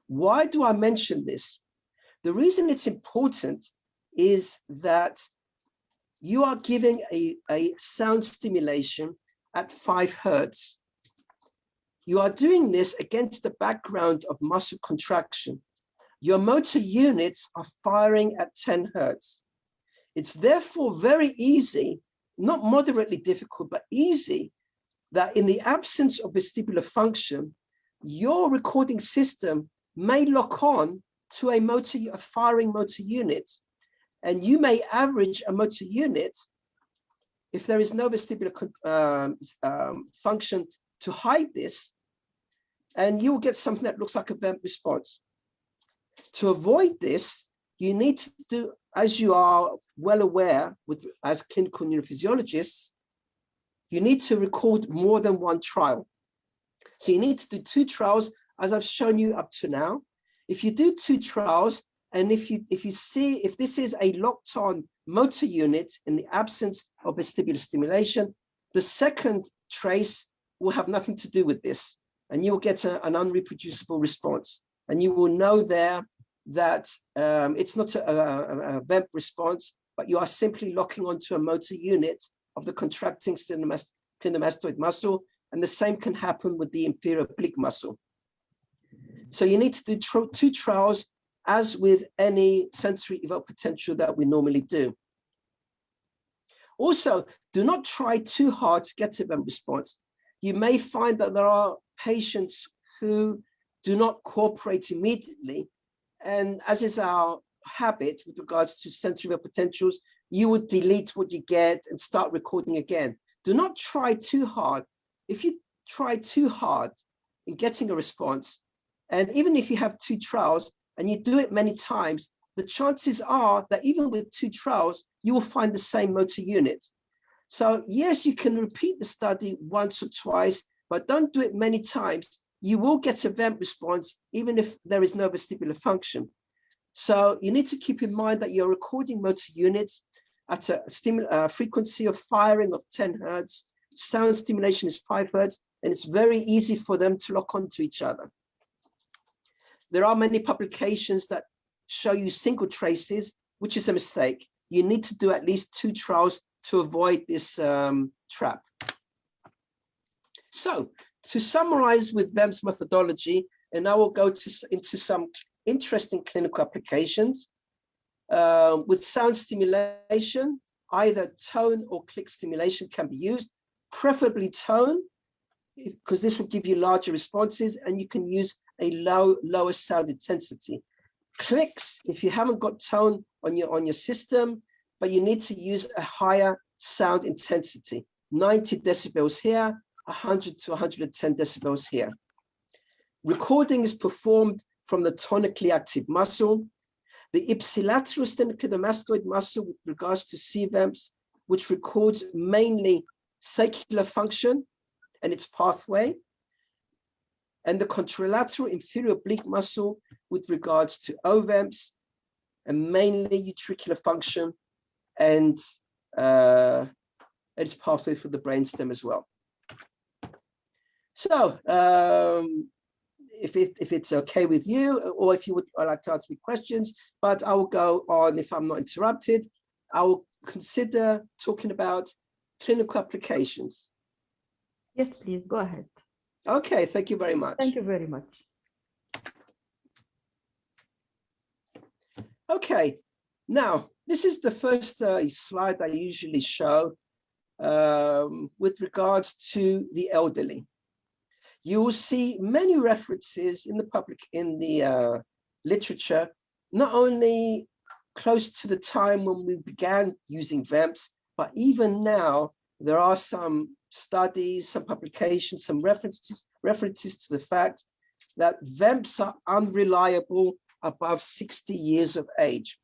Why do I mention this? The reason it's important is that you are giving a sound stimulation at 5 Hertz. You are doing this against the background of muscle contraction. Your motor units are firing at 10 Hertz. It's therefore very easy, not moderately difficult, but easy, that in the absence of vestibular function, your recording system may lock on to a firing motor unit, and you may average a motor unit if there is no vestibular function to hide this, and you will get something that looks like a VEMP response. To avoid this, you need to do, as you are well aware as clinical neurophysiologists, you need to record more than one trial. So you need to do 2 trials, as I've shown you up to now. If you do 2 trials, and if you see if this is a locked on motor unit in the absence of vestibular stimulation, the second trace will have nothing to do with this, and you will get an unreproducible response. And you will know there that it's not a VEMP response, but you are simply locking onto a motor unit of the contracting sternocleidomastoid muscle, and the same can happen with the inferior oblique muscle. So you need to do two trials as with any sensory evoked potential that we normally do. Also, do not try too hard to get a VEMP response. You may find that there are patients who do not cooperate immediately. And as is our habit with regards to sensory evoked potentials, you would delete what you get and start recording again. Do not try too hard. If you try too hard in getting a response, and even if you have two trials and you do it many times, the chances are that even with two trials, you will find the same motor unit. So yes, you can repeat the study once or twice, but don't do it many times. You will get a VEMP response, even if there is no vestibular function. So you need to keep in mind that you're recording motor units at a frequency of firing of 10 Hertz. Sound stimulation is 5 Hertz, and it's very easy for them to lock onto each other. There are many publications that show you single traces, which is a mistake. You need to do at least two trials to avoid this trap. So to summarize with VEMP's methodology, and I will go into some interesting clinical applications. With sound stimulation, either tone or click stimulation can be used, preferably tone, because this will give you larger responses, and you can use a lower sound intensity. Clicks, if you haven't got tone on your system, but you need to use a higher sound intensity, 90 decibels here, 100 to 110 decibels here. Recording is performed from the tonically active muscle, the ipsilateral sternocleidomastoid muscle with regards to CVEMPs, which records mainly saccular function and its pathway, and the contralateral inferior oblique muscle with regards to OVEMPs and mainly utricular function and its pathway for the brainstem as well. So if it's okay with you, or if you would like to ask me questions, but I will go on if I'm not interrupted. I will consider talking about clinical applications. Yes, please, go ahead. Okay, thank you very much. Thank you very much. Okay, now this is the first slide I usually show with regards to the elderly. You will see many references in the literature, not only close to the time when we began using VEMPs, but even now there are some studies, some publications, some references to the fact that VEMPs are unreliable above 60 years of age.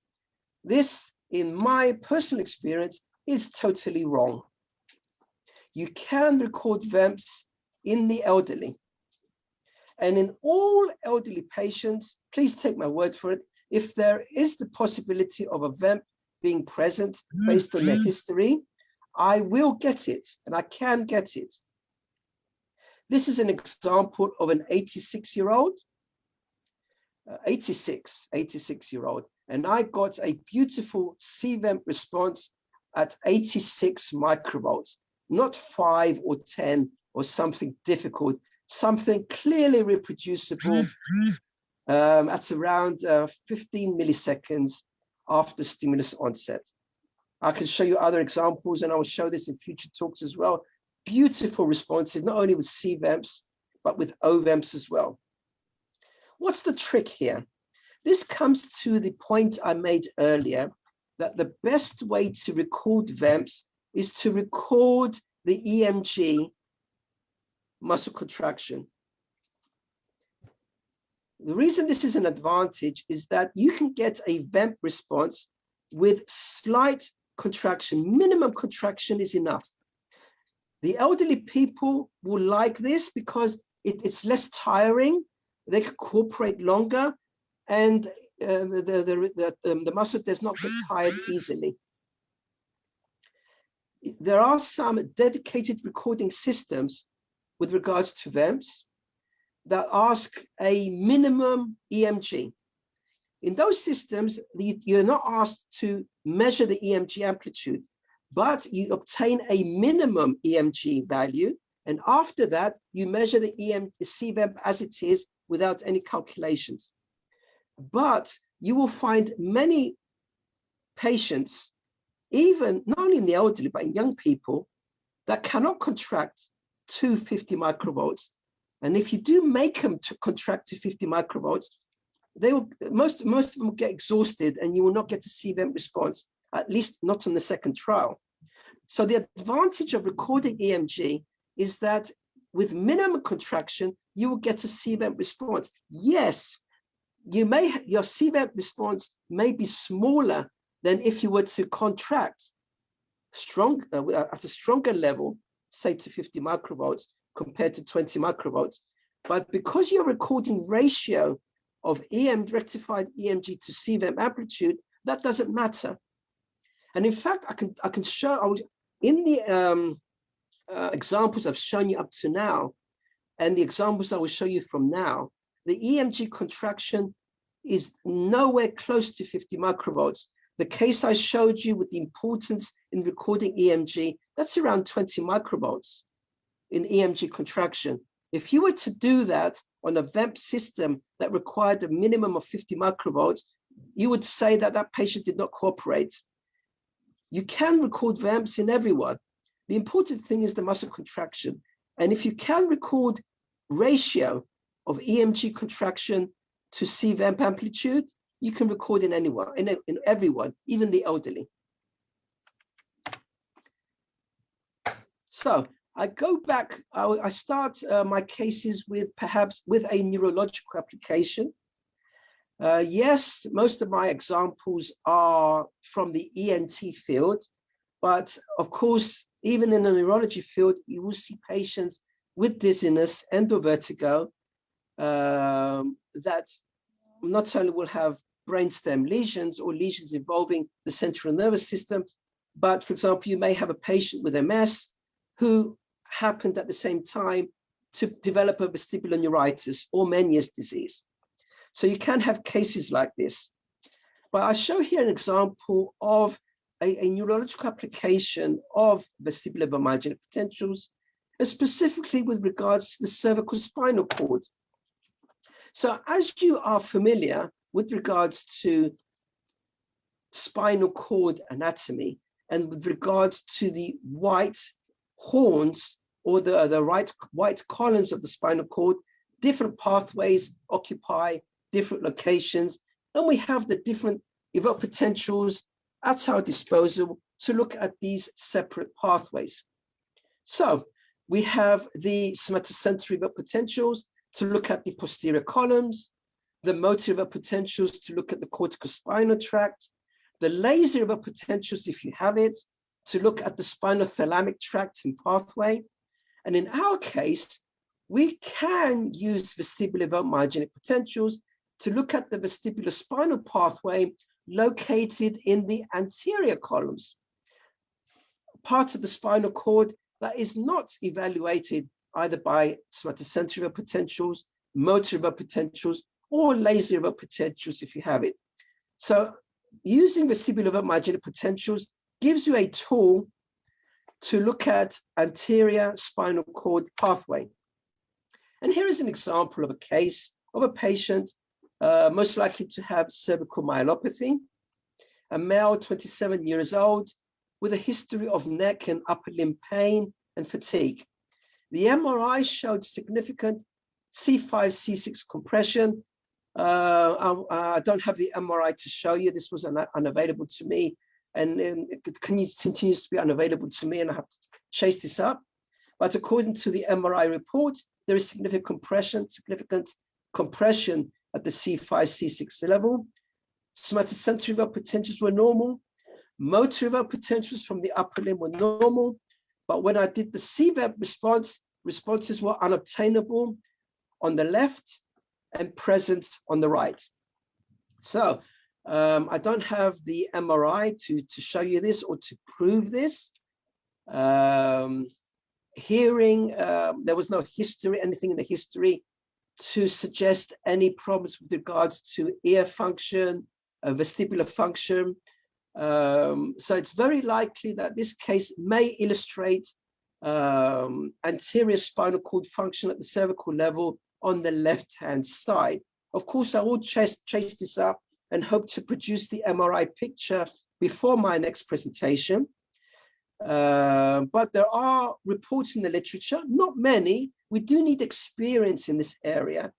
This, in my personal experience, is totally wrong. You can record VEMPs in the elderly. And in all elderly patients, please take my word for it, if there is the possibility of a VEMP being present based on their history, I will get it, and I can get it. This is an example of an 86-year-old, 86-year-old, and I got a beautiful CVEMP response at 86 microvolts, not 5 or 10 or something difficult, something clearly reproducible at around 15 milliseconds after stimulus onset. I can show you other examples, and I will show this in future talks as well. Beautiful responses, not only with CVEMPs, but with OVEMPs as well. What's the trick here? This comes to the point I made earlier, that the best way to record VEMPs is to record the EMG muscle contraction. The reason this is an advantage is that you can get a VEMP response with slight contraction. Minimum contraction is enough. The elderly people will like this because it's less tiring, they can cooperate longer, and the muscle does not get tired easily. There are some dedicated recording systems with regards to VEMPs that ask a minimum EMG. In those systems, you're not asked to measure the EMG amplitude, but you obtain a minimum EMG value. And after that, you measure the CVEMP as it is without any calculations. But you will find many patients, even not only in the elderly, but in young people, that cannot contract to 50 microvolts. And if you do make them to contract to 50 microvolts, they will, most of them will get exhausted and you will not get to see VEMP response, at least not on the second trial. So the advantage of recording EMG is that with minimum contraction, you will get a CVEMP response. Yes, your CVEMP response may be smaller than if you were to contract at a stronger level, say to 50 microvolts compared to 20 microvolts. But because you're recording ratio of rectified EMG to CVEMP amplitude, that doesn't matter. And in fact, I can show in the examples I've shown you up to now, and the examples I will show you from now, the EMG contraction is nowhere close to 50 microvolts. The case I showed you with the importance in recording EMG, that's around 20 microvolts in EMG contraction. If you were to do that on a VEMP system that required a minimum of 50 microvolts, you would say that that patient did not cooperate. You can record VEMPs in everyone. The important thing is the muscle contraction. And if you can record ratio of EMG contraction to CVEMP amplitude, you can record in anyone, in everyone, even the elderly. So I go back, I start my cases with perhaps with a neurological application. Yes, most of my examples are from the ENT field, but of course, even in the neurology field, you will see patients with dizziness and or vertigo that not only will have brainstem lesions or lesions involving the central nervous system, but for example, you may have a patient with MS who happened at the same time to develop a vestibular neuritis or Meniere's disease. So you can have cases like this. But I show here an example of a neurological application of vestibular biomyogenic potentials, and specifically with regards to the cervical spinal cord. So as you are familiar with regards to spinal cord anatomy and with regards to the white horns or the white columns of the spinal cord, different pathways occupy different locations, and we have the different evoked potentials at our disposal to look at these separate pathways. So we have the somatosensory evoked potentials to look at the posterior columns, the motor evoked potentials to look at the corticospinal tract, the laser evoked potentials, if you have it, to look at the spinothalamic tract and pathway. And in our case, we can use vestibular evoked myogenic potentials to look at the vestibular spinal pathway located in the anterior columns, part of the spinal cord that is not evaluated either by somatosensory evoked potentials, motor evoked potentials, or laser evoked potentials if you have it. So using vestibular evoked myogenic potentials gives you a tool to look at anterior spinal cord pathway. And here is an example of a case of a patient most likely to have cervical myelopathy, a male 27 years old with a history of neck and upper limb pain and fatigue. The MRI showed significant C5, C6 compression. I don't have the MRI to show you. This was unavailable to me, and it continues to be unavailable to me, and I have to chase this up. But according to the MRI report, there is significant compression at the C5, C6 level. Somatosensory evoked potentials were normal. Motor evoked potentials from the upper limb were normal. But when I did the CVEMP response, responses were unobtainable on the left and present on the right. So I don't have the MRI to show you this or to prove this. Hearing, there was no history, anything in the history to suggest any problems with regards to ear function, vestibular function. So it's very likely that this case may illustrate anterior spinal cord function at the cervical level on the left-hand side. Of course, I will chase this up and hope to produce the MRI picture before my next presentation. But there are reports in the literature, not many. We do need experience in this area,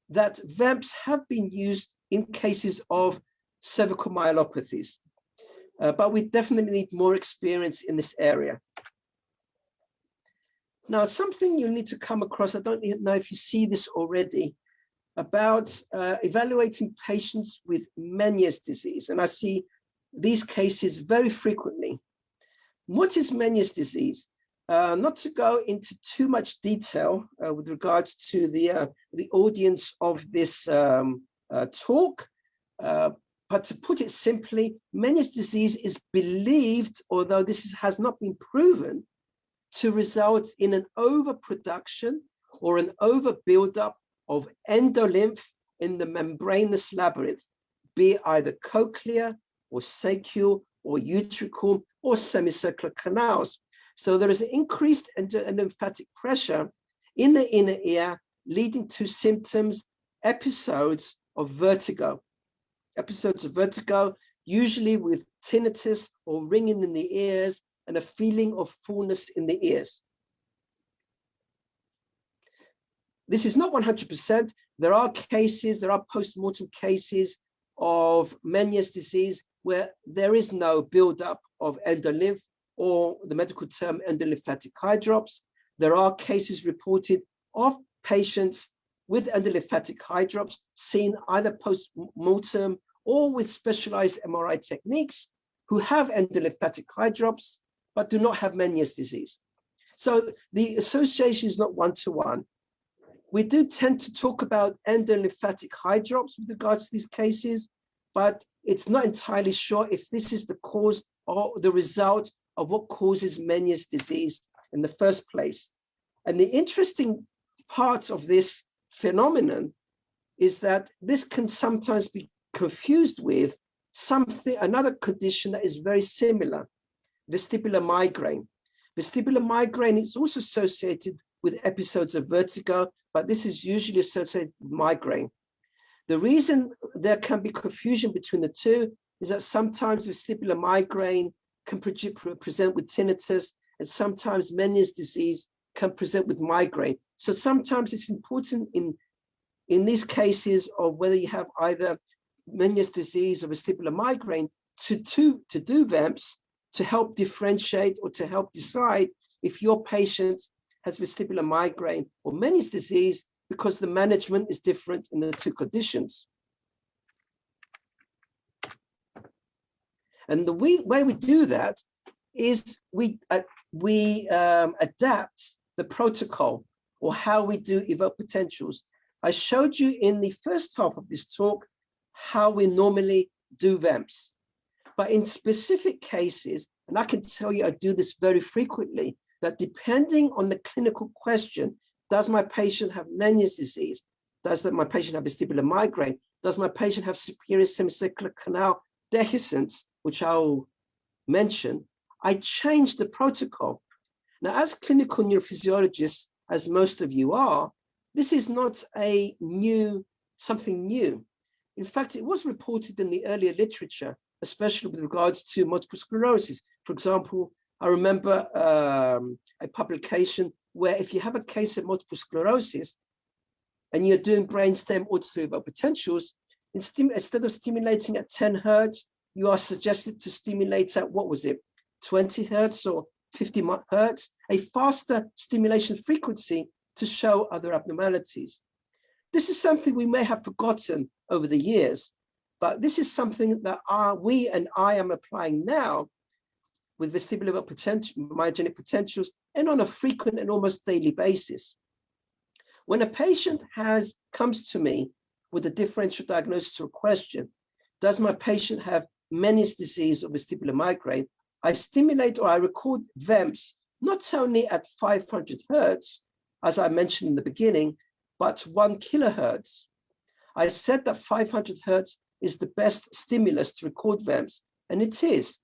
that VEMPs have been used in cases of cervical myelopathies. But we definitely need more experience in this area. Now, something you need to come across, I don't know if you see this already, about evaluating patients with Meniere's disease. And I see these cases very frequently. What is Meniere's disease? Not to go into too much detail with regards to the audience of this talk, but to put it simply, Meniere's disease is believed, although this has not been proven, to result in an overproduction or an overbuildup of endolymph in the membranous labyrinth, be it either cochlear or saccule or utricle or semicircular canals. So there is increased endolymphatic pressure in the inner ear, leading to symptoms, episodes of vertigo. Episodes of vertigo, usually with tinnitus or ringing in the ears and a feeling of fullness in the ears. This is not 100%. There are cases, there are post-mortem cases of Meniere's disease where there is no buildup of endolymph, or the medical term endolymphatic hydrops. There are cases reported of patients with endolymphatic hydrops seen either post-mortem or with specialized MRI techniques who have endolymphatic hydrops but do not have Meniere's disease. So the association is not one-to-one. We do tend to talk about endolymphatic hydrops with regards to these cases, but it's not entirely sure if this is the cause or the result of what causes Meniere's disease in the first place. And the interesting part of this phenomenon is that this can sometimes be confused with another condition that is very similar, vestibular migraine. Vestibular migraine is also associated with episodes of vertigo, but this is usually associated with migraine. The reason there can be confusion between the two is that sometimes vestibular migraine can present with tinnitus, and sometimes Meniere's disease can present with migraine. So sometimes it's important in these cases of whether you have either Meniere's disease or vestibular migraine to do VEMPs to help differentiate or to help decide if your patient has vestibular migraine or Meniere's disease, because the management is different in the two conditions. And the way we do that is we adapt the protocol or how we do evoke potentials. I showed you in the first half of this talk how we normally do VEMPs. But in specific cases, and I can tell you I do this very frequently, that depending on the clinical question, does my patient have Meniere's disease? Does my patient have vestibular migraine? Does my patient have superior semicircular canal dehiscence, which I'll mention? I change the protocol. Now, as clinical neurophysiologists, as most of you are, this is not something new. In fact, it was reported in the earlier literature, especially with regards to multiple sclerosis. For example, I remember a publication where if you have a case of multiple sclerosis and you're doing brainstem auditory evoke potentials, instead of stimulating at 10 hertz, you are suggested to stimulate at, 20 hertz or 50 hertz, a faster stimulation frequency to show other abnormalities. This is something we may have forgotten over the years, but this is something that I am applying now with vestibular myogenic potentials and on a frequent and almost daily basis. When a patient comes to me with a differential diagnosis or question, does my patient have Meniere's disease or vestibular migraine? I stimulate or I record VEMPs not only at 500 hertz, as I mentioned in the beginning, but 1 kilohertz. I said that 500 hertz is the best stimulus to record VEMPs, and it is.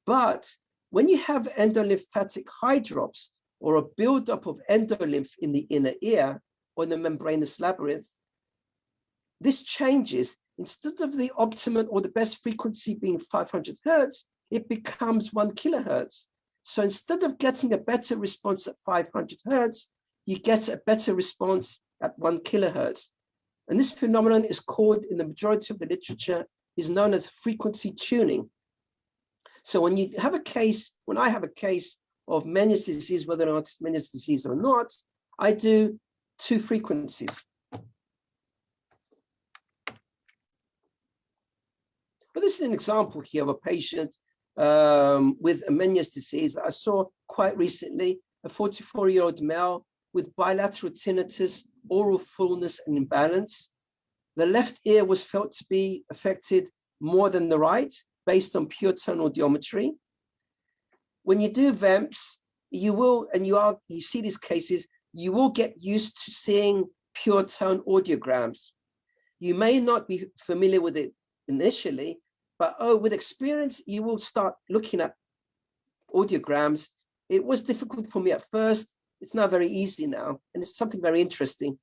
But when you have endolymphatic hydrops or a buildup of endolymph in the inner ear or in the membranous labyrinth, this changes. Instead of the optimum or the best frequency being 500 hertz, it becomes 1 kilohertz. So instead of getting a better response at 500 hertz, you get a better response at 1 kilohertz. And this phenomenon is called, in the majority of the literature, is known as frequency tuning. So when you have a case, when I have a case of Meniere's disease, whether or not it's Meniere's disease or not, I do 2 frequencies. Well, this is an example here of a patient with a Meniere's disease that I saw quite recently, a 44-year-old male with bilateral tinnitus, oral fullness and imbalance. The left ear was felt to be affected more than the right based on pure tone audiometry. When you do VEMPs, you will, and you see these cases, you will get used to seeing pure tone audiograms. You may not be familiar with it initially, but with experience, you will start looking at audiograms. It was difficult for me at first. It's now very easy now, and it's something very interesting.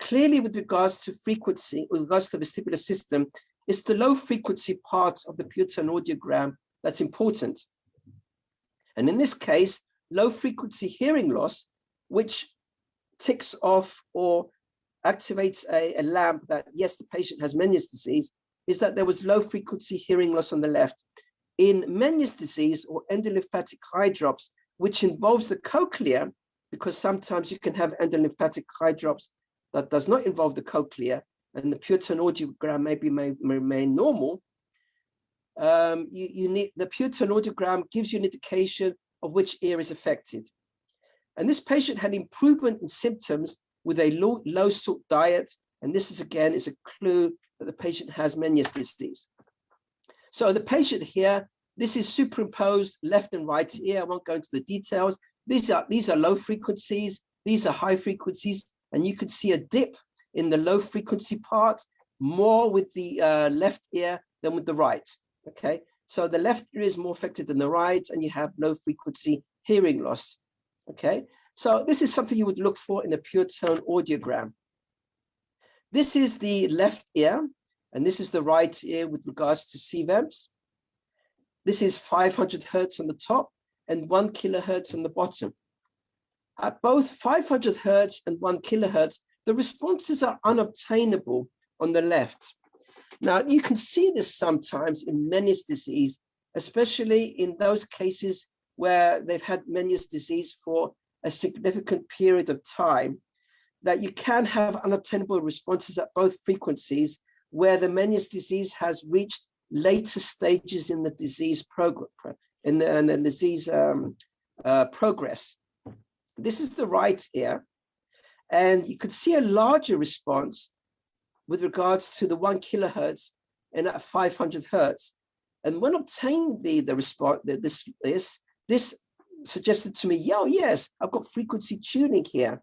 Clearly, with regards to frequency, with regards to the vestibular system, it's the low frequency part of the pure tone audiogram that's important. And in this case, low frequency hearing loss, which ticks off or activates a lamp that, yes, the patient has Meniere's disease, is that there was low frequency hearing loss on the left. In Meniere's disease or endolymphatic hydrops, which involves the cochlea, because sometimes you can have endolymphatic hydrops that does not involve the cochlea, and the pure tone audiogram may remain normal. You need the pure tone audiogram gives you an indication of which ear is affected. And this patient had improvement in symptoms with a low salt diet, and this is again is a clue that the patient has Meniere's disease. So the patient here, this is superimposed left and right ear. I won't go into the details. These are low frequencies, these are high frequencies, and you could see a dip in the low frequency part, more with the left ear than with the right. Okay, so the left ear is more affected than the right, and you have low frequency hearing loss. Okay, so this is something you would look for in a pure tone audiogram. This is the left ear, and this is the right ear with regards to CVEMPs. This is 500 hertz on the top and 1 kilohertz on the bottom. At both 500 hertz and 1 kilohertz, the responses are unobtainable on the left. Now, you can see this sometimes in Meniere's disease, especially in those cases where they've had Meniere's disease for a significant period of time, that you can have unobtainable responses at both frequencies where the Meniere's disease has reached later stages in the disease progress, progress. This is the right ear, and you could see a larger response with regards to the 1 kilohertz and at 500 hertz. And when obtaining the response, this suggested to me, yes, I've got frequency tuning here.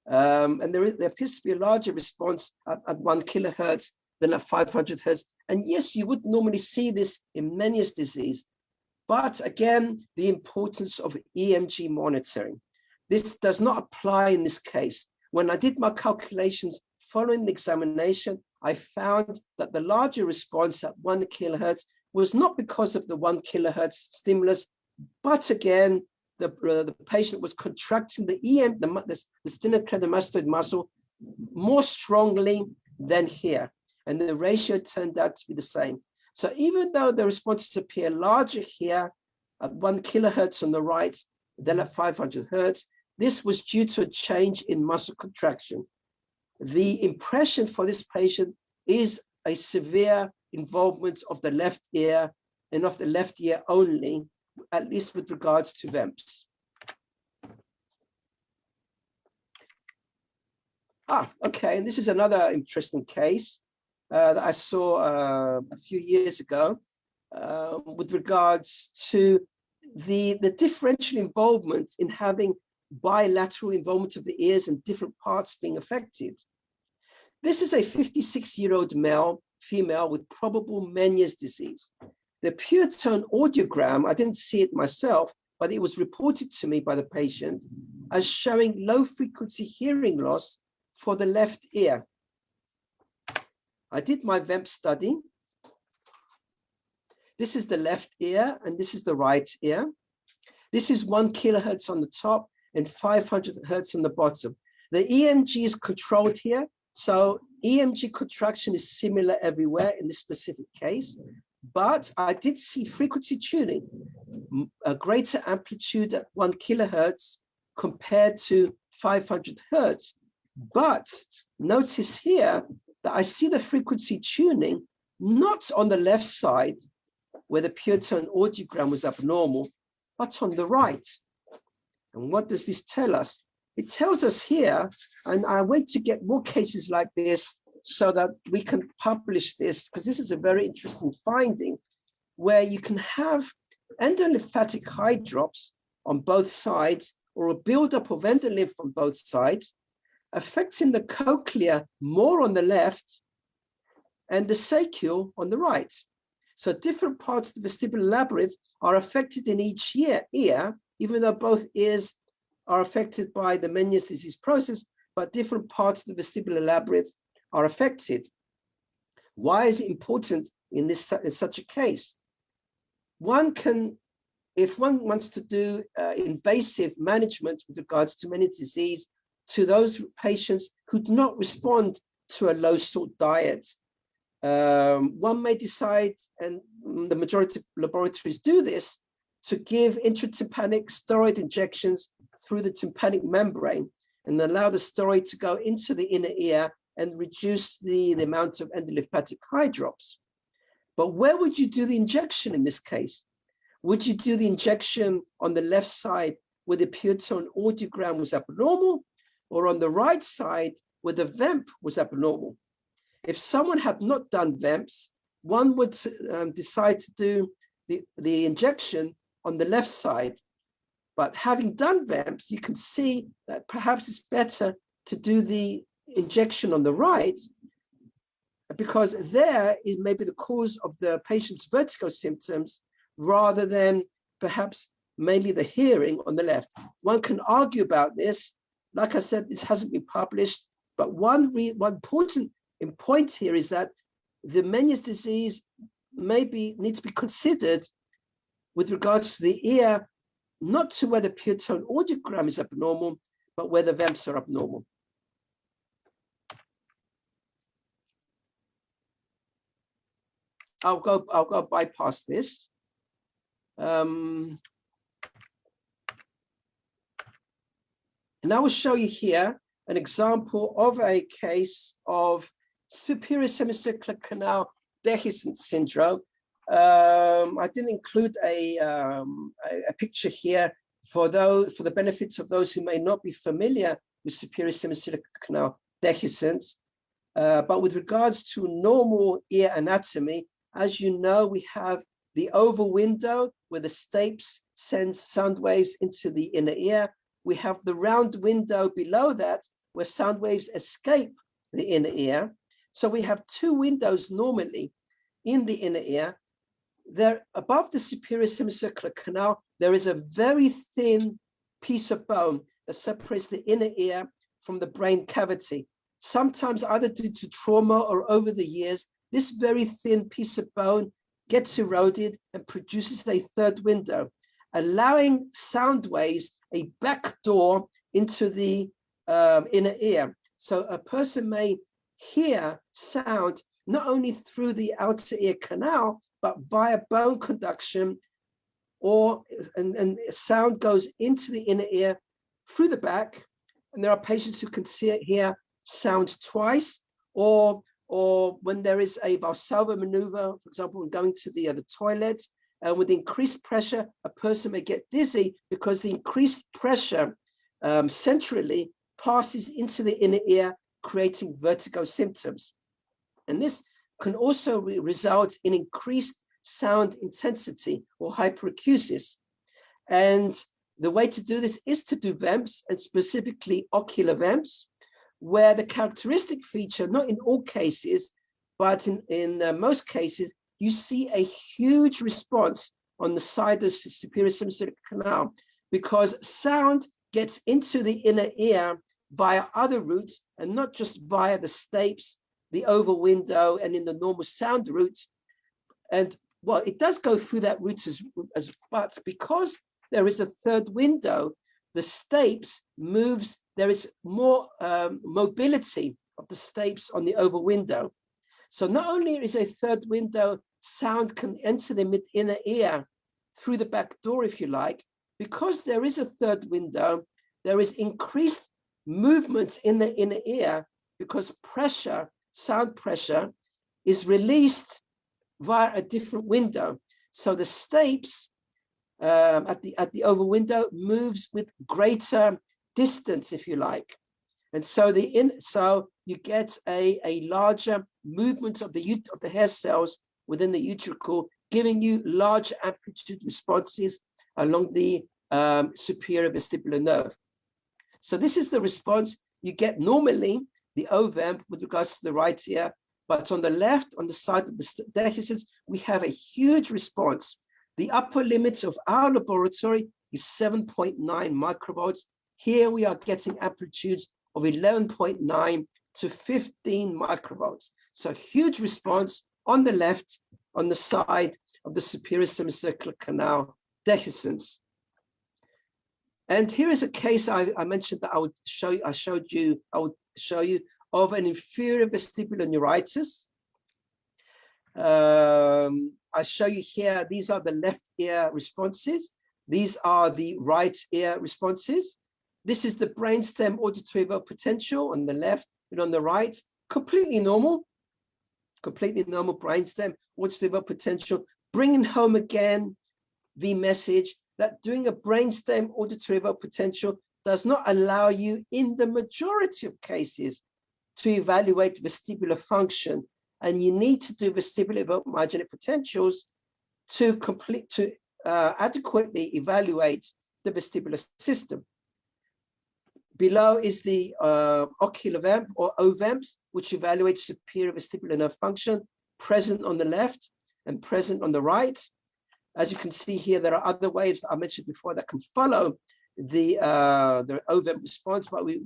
And there appears to be a larger response at 1 kilohertz than at 500 hertz. And yes, you would normally see this in Meniere's disease. But again, the importance of EMG monitoring. This does not apply in this case. When I did my calculations following the examination, I found that the larger response at 1 kilohertz was not because of the 1 kilohertz stimulus, but again, the patient was contracting the sternocleidomastoid muscle more strongly than here. And the ratio turned out to be the same. So even though the responses appear larger here at 1 kilohertz on the right than at 500 hertz, this was due to a change in muscle contraction. The impression for this patient is a severe involvement of the left ear and of the left ear only, at least with regards to VEMPs. Okay, and this is another interesting case that I saw a few years ago with regards to the differential involvement in having bilateral involvement of the ears and different parts being affected. This is a 56-year-old female with probable Meniere's disease. The pure tone audiogram, I didn't see it myself, but it was reported to me by the patient as showing low frequency hearing loss for the left ear. I did my VEMP study. This is the left ear and this is the right ear. This is 1 kilohertz on the top and 500 hertz on the bottom. The EMG is controlled here. So EMG contraction is similar everywhere in this specific case, but I did see frequency tuning, a greater amplitude at 1 kilohertz compared to 500 hertz. But notice here that I see the frequency tuning not on the left side where the pure tone audiogram was abnormal, but on the right. And what does this tell us? It tells us here, and I wait to get more cases like this so that we can publish this, because this is a very interesting finding, where you can have endolymphatic hydrops on both sides or a buildup of endolymph on both sides, affecting the cochlea more on the left and the saccule on the right. So different parts of the vestibular labyrinth are affected in each ear, even though both ears are affected by the Meniere's disease process, but different parts of the vestibular labyrinth are affected. Why is it important in such a case? One can, if one wants to do invasive management with regards to Meniere's disease to those patients who do not respond to a low salt diet, one may decide, and the majority of laboratories do this, to give intratympanic steroid injections through the tympanic membrane and allow the steroid to go into the inner ear and reduce the amount of endolymphatic hydrops. But where would you do the injection in this case? Would you do the injection on the left side where the pure tone audiogram was abnormal, or on the right side where the VEMP was abnormal? If someone had not done VEMPs, one would decide to do the injection on the left side. But having done VEMPs, you can see that perhaps it's better to do the injection on the right, because there is maybe the cause of the patient's vertigo symptoms rather than perhaps mainly the hearing on the left. One can argue about this. Like I said, this hasn't been published, but one important point here is that the Meniere's disease needs to be considered with regards to the ear, not to where the pure tone audiogram is abnormal, but where the VEMPs are abnormal. I'll go bypass this. And I will show you here an example of a case of superior semicircular canal dehiscence syndrome. I didn't include a picture here for the benefits of those who may not be familiar with superior semicircular canal dehiscence. But with regards to normal ear anatomy, as you know, we have the oval window where the stapes sends sound waves into the inner ear. We have the round window below that where sound waves escape the inner ear. So we have two windows normally in the inner ear. There, above the superior semicircular canal, there is a very thin piece of bone that separates the inner ear from the brain cavity. Sometimes either due to trauma or over the years, this very thin piece of bone gets eroded and produces a third window, allowing sound waves a back door into the inner ear. So a person may hear sound not only through the outer ear canal, but via bone conduction, and sound goes into the inner ear through the back. And there are patients who can hear sound twice, or when there is a Valsalva maneuver, for example, when going to the toilet, with increased pressure, a person may get dizzy because the increased pressure centrally passes into the inner ear, creating vertigo symptoms. And this can also result in increased sound intensity or hyperacusis. And the way to do this is to do VEMPs, and specifically ocular VEMPs, where the characteristic feature, not in all cases, but in most cases, you see a huge response on the side of the superior semicircular canal, because sound gets into the inner ear via other routes and not just via the stapes, the oval window, and in the normal sound route. And well, it does go through that route but because there is a third window, the stapes moves, there is more mobility of the stapes on the oval window. So not only is a third window, sound can enter the inner ear through the back door, if you like, because there is a third window, there is increased movement in the inner ear because pressure, sound pressure, is released via a different window. So the stapes at the oval window moves with greater distance, if you like. And so so you get a larger movement of the hair cells within the utricle, giving you large amplitude responses along the superior vestibular nerve. So this is the response you get normally, the OVEMP with regards to the right ear, but on the left, on the side of the dehiscence, we have a huge response. The upper limit of our laboratory is 7.9 microvolts. Here we are getting amplitudes of 11.9 to 15 microvolts. So huge response on the left, on the side of the superior semicircular canal dehiscence. And here is a case I mentioned that I would show you, I would show you of an inferior vestibular neuritis. I show you here, these are the left ear responses. These are the right ear responses. This is the brainstem auditory evoked potential on the left and on the right, completely normal brainstem auditory evoked potential, bringing home again the message that doing a brainstem auditory evoked potential does not allow you in the majority of cases to evaluate vestibular function. And you need to do vestibular evoked myogenic potentials to adequately evaluate the vestibular system. Below is the ocular VEMP or OVEMPs, which evaluates superior vestibular nerve function, present on the left and present on the right. As you can see here, there are other waves that I mentioned before that can follow the OVEMP response, but we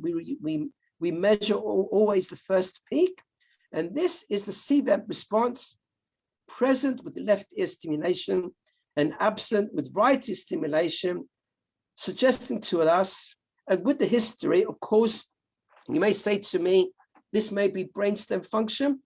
measure always the first peak. And this is the CVEMP response, present with the left ear stimulation and absent with right ear stimulation, suggesting to us, and with the history, of course, you may say to me, this may be brainstem function,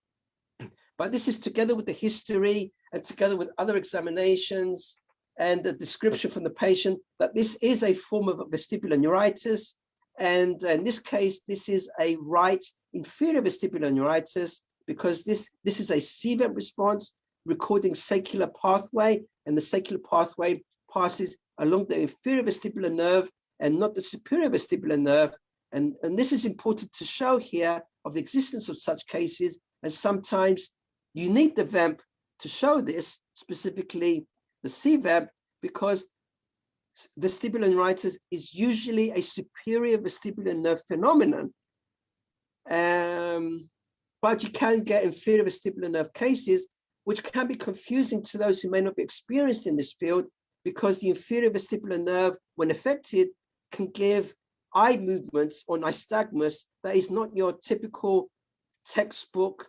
but this is together with the history and together with other examinations and the description from the patient that this is a form of vestibular neuritis. And in this case, this is a right inferior vestibular neuritis because this is a CVEMP response recording saccular pathway, and the saccular pathway passes along the inferior vestibular nerve and not the superior vestibular nerve. And this is important to show here of the existence of such cases. And sometimes you need the VEMP to show this, specifically the CVEMP, because vestibular neuritis is usually a superior vestibular nerve phenomenon. But you can get inferior vestibular nerve cases, which can be confusing to those who may not be experienced in this field, because the inferior vestibular nerve, when affected, can give eye movements or nystagmus that is not your typical textbook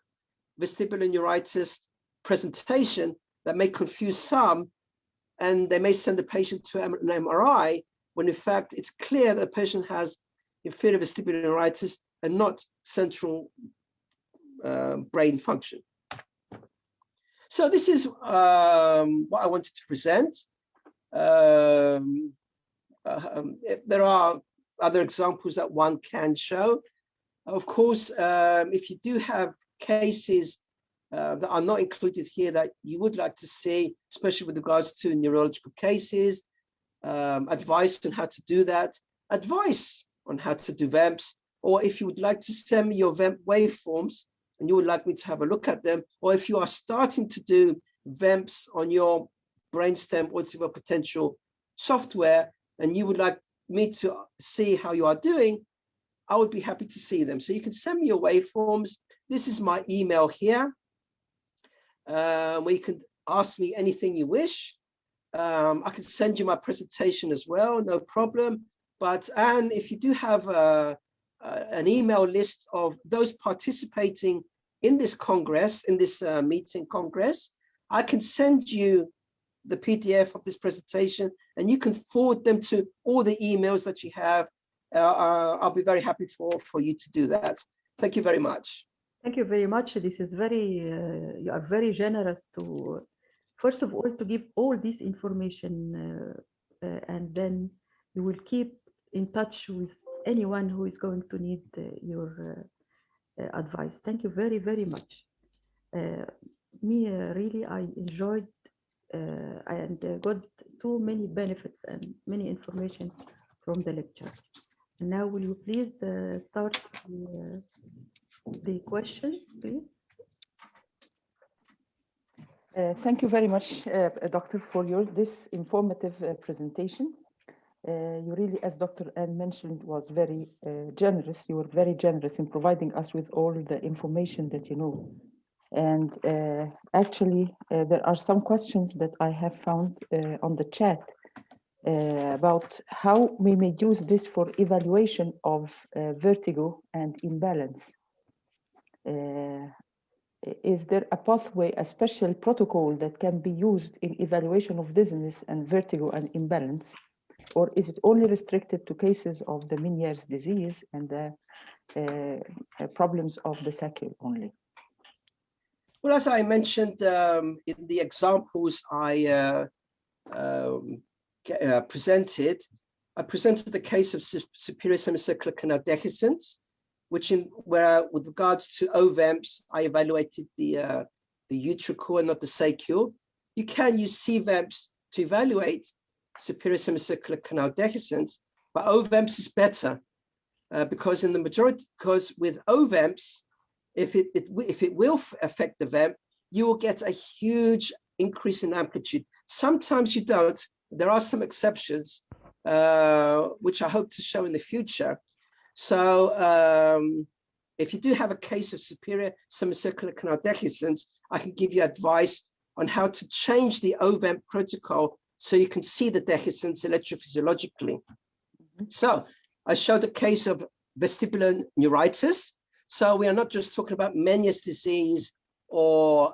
vestibular neuritis presentation, that may confuse some, and they may send the patient to an MRI when in fact it's clear that the patient has inferior vestibular neuritis and not central brain function. So this is what I wanted to present. There are other examples that one can show. Of course, if you do have cases that are not included here that you would like to see, especially with regards to neurological cases, advice on how to do that, advice on how to do VEMPs, or if you would like to send me your VEMP waveforms and you would like me to have a look at them, or if you are starting to do VEMPs on your brainstem auditory potential software and you would like me to see how you are doing, I would be happy to see them. So you can send me your waveforms. This is my email here, where you can ask me anything you wish. I can send you my presentation as well, no problem. And if you do have an email list of those participating in this Congress, in this meeting Congress. I can send you the PDF of this presentation and you can forward them to all the emails that you have. I'll be very happy for you to do that. Thank you very much. Thank you very much. This is very, you are very generous to, first of all, to give all this information and then you will keep in touch with anyone who is going to need your advice. Thank you very, very much. Really, I enjoyed and got too many benefits and many information from the lecture. And now will you please start the questions, please? Thank you very much, Doctor, for this informative presentation. You really, as Dr. Ann mentioned, was very generous. You were very generous in providing us with all the information that you know. And actually, there are some questions that I have found on the chat about how we may use this for evaluation of vertigo and imbalance. Is there a pathway, a special protocol that can be used in evaluation of dizziness and vertigo and imbalance? Or is it only restricted to cases of the Meniere's disease and the problems of the saccule only? Well, as I mentioned in the examples I presented, I presented the case of superior semicircular canal dehiscence, where with regards to OVEMPs, I evaluated the utricle and not the saccule. You can use CVEMPs to evaluate superior semicircular canal dehiscence, but OVEMPs is better because in the majority, because with OVEMPs, if it will affect the VEMP, you will get a huge increase in amplitude. Sometimes you don't. There are some exceptions, which I hope to show in the future. So if you do have a case of superior semicircular canal dehiscence, I can give you advice on how to change the OVEMP protocol so you can see the dehiscence electrophysiologically. So I showed a case of vestibular neuritis. So we are not just talking about Meniere's disease or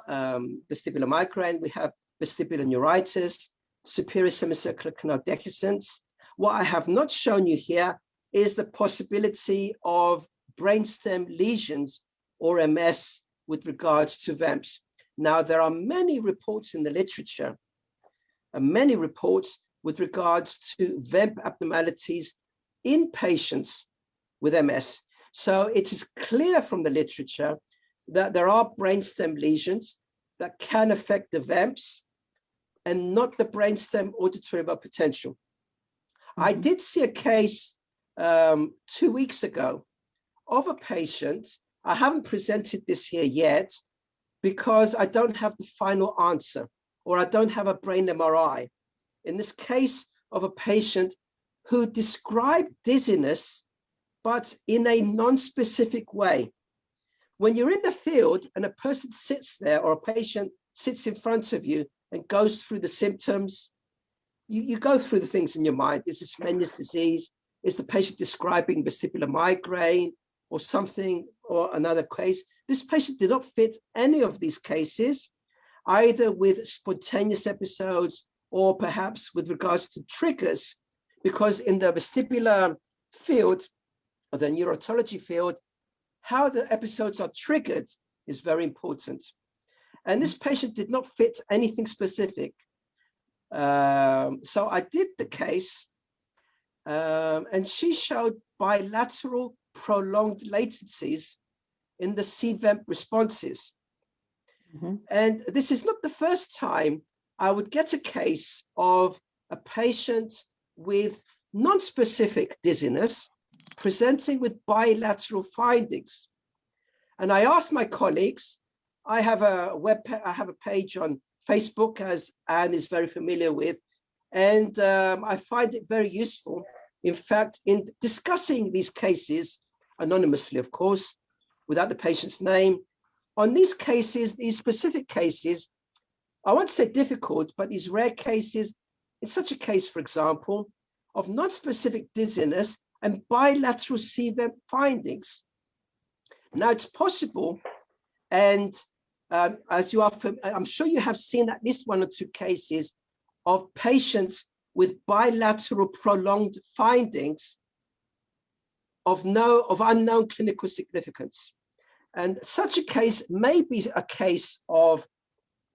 vestibular migraine. We have vestibular neuritis, superior semicircular canal dehiscence. What I have not shown you here is the possibility of brainstem lesions or MS with regards to VEMPs. Now, there are many reports in the literature, many reports with regards to VEMP abnormalities in patients with MS. So it is clear from the literature that there are brainstem lesions that can affect the VEMPs and not the brainstem auditory remote potential. I did see a case 2 weeks ago of a patient. I haven't presented this here yet because I don't have the final answer or I don't have a brain MRI. In this case of a patient who described dizziness, but in a non-specific way. When you're in the field and a person sits there or a patient sits in front of you and goes through the symptoms, you go through the things in your mind. Is this Meniere's disease? Is the patient describing vestibular migraine or something or another case? This patient did not fit any of these cases, either with spontaneous episodes or perhaps with regards to triggers, because in the vestibular field, or the neurotology field, how the episodes are triggered is very important. And this patient did not fit anything specific. So I did the case and she showed bilateral prolonged latencies in the Seabed responses. And this is not the first time I would get a case of a patient with non-specific dizziness presenting with bilateral findings. And I asked my colleagues, I have a page on Facebook, as Anne is very familiar with, and I find it very useful, in fact, in discussing these cases, anonymously, of course, without the patient's name. On these cases, these specific cases, I won't say difficult, but these rare cases, in such a case, for example, of non-specific dizziness, and bilateral CVEMP findings. Now it's possible, and as you are, I'm sure you have seen at least 1 or 2 cases of patients with bilateral prolonged findings of unknown clinical significance. And such a case may be a case of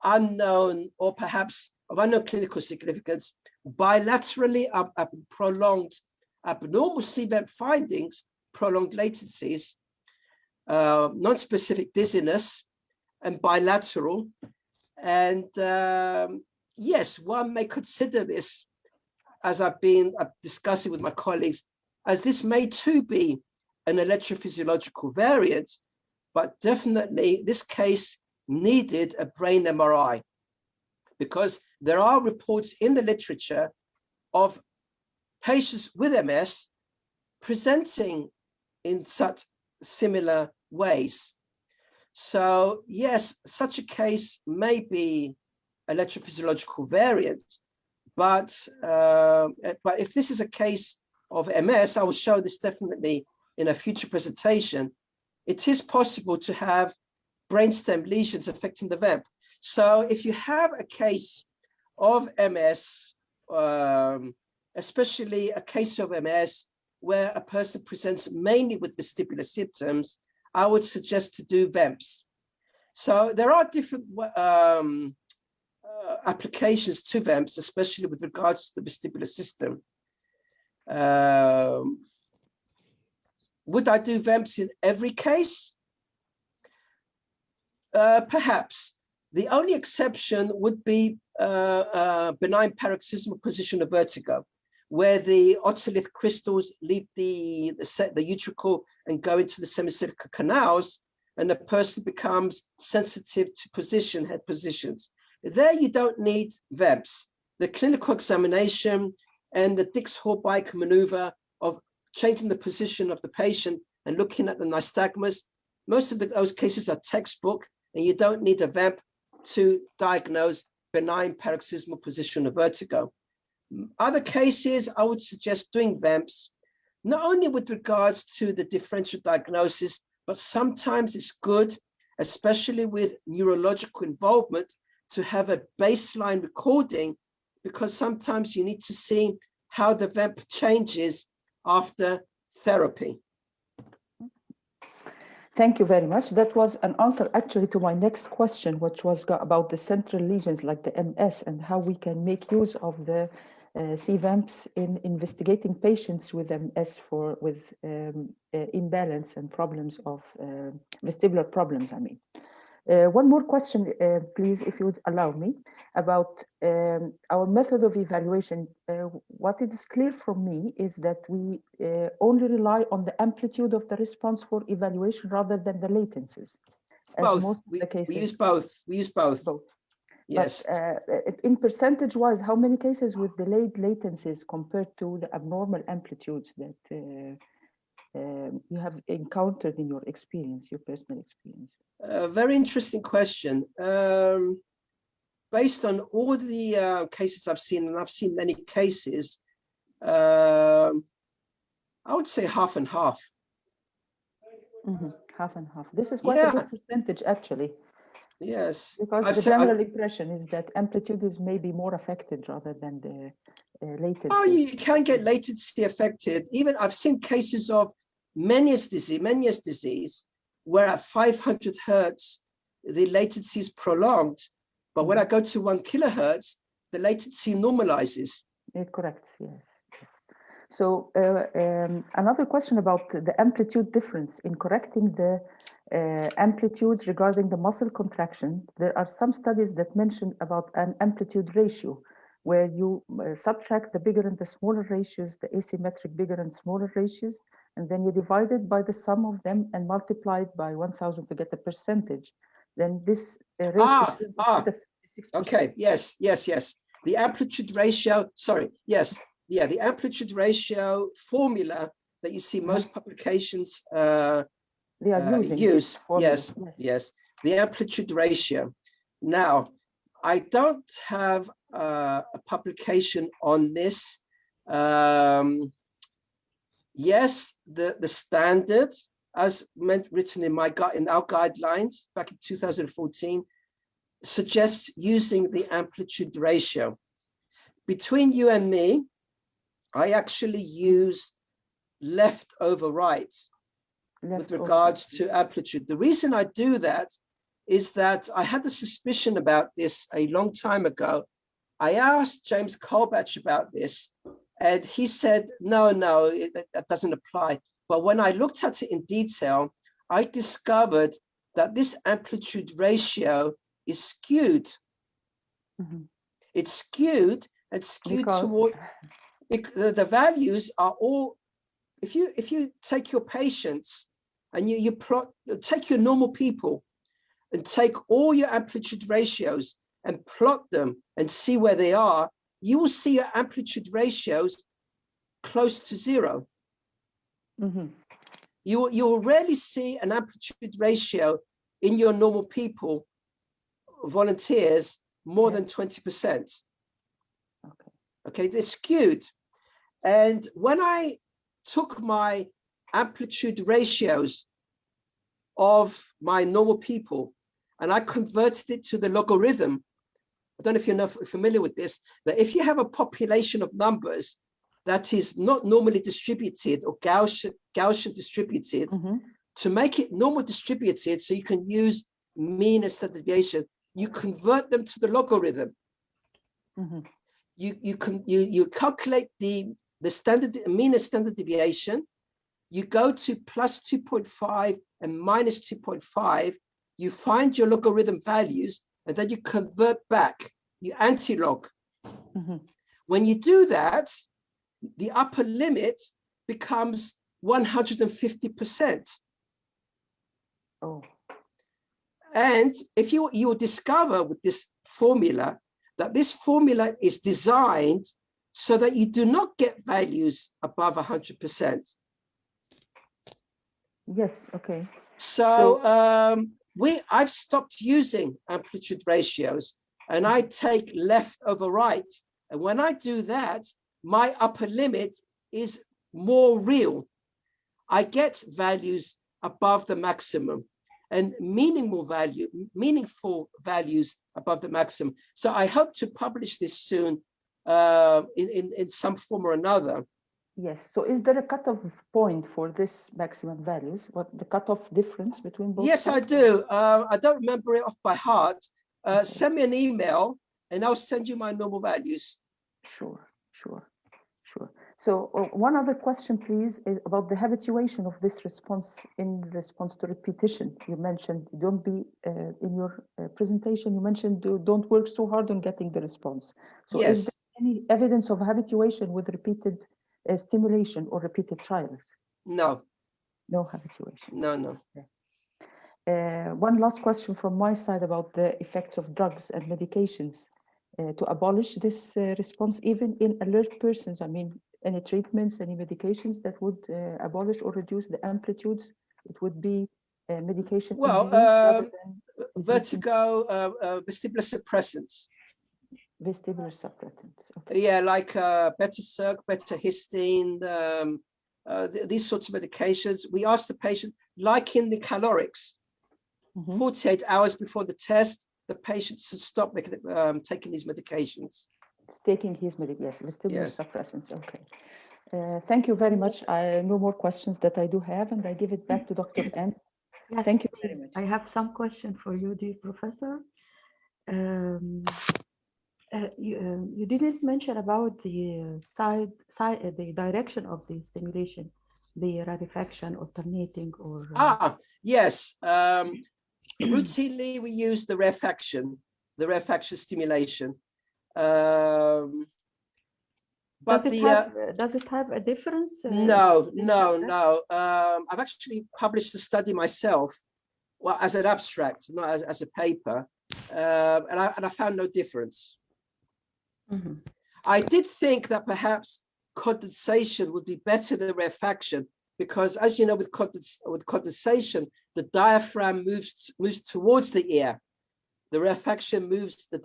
unknown, or perhaps of unknown clinical significance, bilaterally prolonged abnormal CVEMP findings, prolonged latencies, non-specific dizziness, and bilateral. And yes, one may consider this, as I've been discussing with my colleagues, as this may too be an electrophysiological variant, but definitely this case needed a brain MRI, because there are reports in the literature of patients with MS presenting in such similar ways. So yes, such a case may be electrophysiological variant, but if this is a case of MS, I will show this definitely in a future presentation. It is possible to have brainstem lesions affecting the VEMP. So if you have a case of MS, especially a case of MS where a person presents mainly with vestibular symptoms, I would suggest to do VEMPs. So there are different applications to VEMPs, especially with regards to the vestibular system. Would I do VEMPs in every case? Perhaps. The only exception would be benign paroxysmal position of vertigo, where the otolith crystals leave the utricle and go into the semicircular canals, and the person becomes sensitive to head positions. There you don't need VEMPs. The clinical examination and the Dix-Hall-Baker maneuver of changing the position of the patient and looking at the nystagmus, most of those cases are textbook, and you don't need a VEMP to diagnose benign paroxysmal position of vertigo. Other cases, I would suggest doing VEMPs, not only with regards to the differential diagnosis, but sometimes it's good, especially with neurological involvement, to have a baseline recording, because sometimes you need to see how the VEMP changes after therapy. Thank you very much. That was an answer actually to my next question, which was about the central lesions like the MS and how we can make use of the CVEMPs in investigating patients with MS with imbalance and problems of vestibular problems, I mean. One more question, please, if you would allow me, about our method of evaluation. What is clear from me is that we only rely on the amplitude of the response for evaluation rather than the latencies. Both. We use both. We use both. Yes. But in percentage-wise, how many cases with delayed latencies compared to the abnormal amplitudes that you have encountered in your experience, your personal experience? Very interesting question. Based on all the cases I've seen, and I've seen many cases, I would say half and half. Mm-hmm. Half and half. This is quite a good percentage, actually. Yes. Because the general impression is that amplitude is maybe more affected rather than the latency. Oh, you can get latency affected. Even I've seen cases of Meniere's disease, where at 500 hertz, the latency is prolonged. But when I go to 1 kilohertz, the latency normalizes. Correct, yes. So another question about the amplitude difference in correcting the amplitudes regarding the muscle contraction. There are some studies that mention about an amplitude ratio, where you subtract the bigger and the smaller ratios, the asymmetric bigger and smaller ratios, and then you divide it by the sum of them and multiply it by 1,000 to get a percentage. Then this ratio okay, yes. The amplitude ratio, the amplitude ratio formula that you see most publications they are use. Yes, the amplitude ratio. Now, I don't have a publication on this. yes, the standard, as written in our guidelines back in 2014, suggests using the amplitude ratio. Between you and me, I actually use left over right with regards to amplitude. The reason I do that is that I had a suspicion about this a long time ago. I asked James Colbatch about this, and he said, no, that doesn't apply. But when I looked at it in detail, I discovered that this amplitude ratio is skewed. Mm-hmm. It's skewed and skewed toward, the values are all, if you take your patients and you plot, take your normal people and take all your amplitude ratios and plot them and see where they are, you will see your amplitude ratios close to zero. Mm-hmm. You will rarely see an amplitude ratio in your normal people, volunteers, more than 20%. Okay, they're skewed. And when I took my amplitude ratios of my normal people and I converted it to the logarithm, I don't know if you're familiar with this, that if you have a population of numbers that is not normally distributed or Gaussian distributed, mm-hmm. to make it normal distributed so you can use mean and standard deviation, you convert them to the logarithm. Mm-hmm. You calculate the standard mean and standard deviation, you go to plus 2.5 and minus 2.5, you find your logarithm values, and then you convert back, you anti-log. Mm-hmm. When you do that, the upper limit becomes 150%. Oh. And if you will discover with this formula that this formula is designed so that you do not get values above 100%. Yes, okay. So I've stopped using amplitude ratios and I take left over right. And when I do that, my upper limit is more real. I get values above the maximum and meaningful values above the maximum. So I hope to publish this soon in some form or another. Yes. So is there a cutoff point for this maximum values? What the cutoff difference between both? Yes, I do. I don't remember it off by heart. Okay. Send me an email and I'll send you my normal values. Sure. So one other question, please, is about the habituation of this response in response to repetition. You mentioned don't be in your presentation. You mentioned don't work so hard on getting the response. So yes. Is there any evidence of habituation with repeated stimulation or repeated trials? No. No habituation. No. Okay. One last question from my side about the effects of drugs and medications to abolish this response, even in alert persons. I mean, any treatments, any medications that would abolish or reduce the amplitudes? It would be medication. Well, vertigo, vestibular suppressants. Vestibular suppressants. Okay. Yeah, like beta-circ, beta-histine, these sorts of medications. We ask the patient, like in the calorics, 48 hours before the test, the patient should stop taking these medications. Taking his medication, yes, vestibular suppressants. Okay. Thank you very much. No more questions that I do have, and I give it back to Dr. N. Yes, thank you very much. I have some question for you, dear professor. You didn't mention about the the direction of the stimulation, the rarefaction, alternating, or yes. Routinely we use the rarefaction stimulation. But does it have a difference? No. I've actually published a study myself, well, as an abstract, not as a paper, and I found no difference. Mm-hmm. I did think that perhaps condensation would be better than rarefaction, because, as you know, with condensation, the diaphragm moves towards the ear. The rarefaction moves, the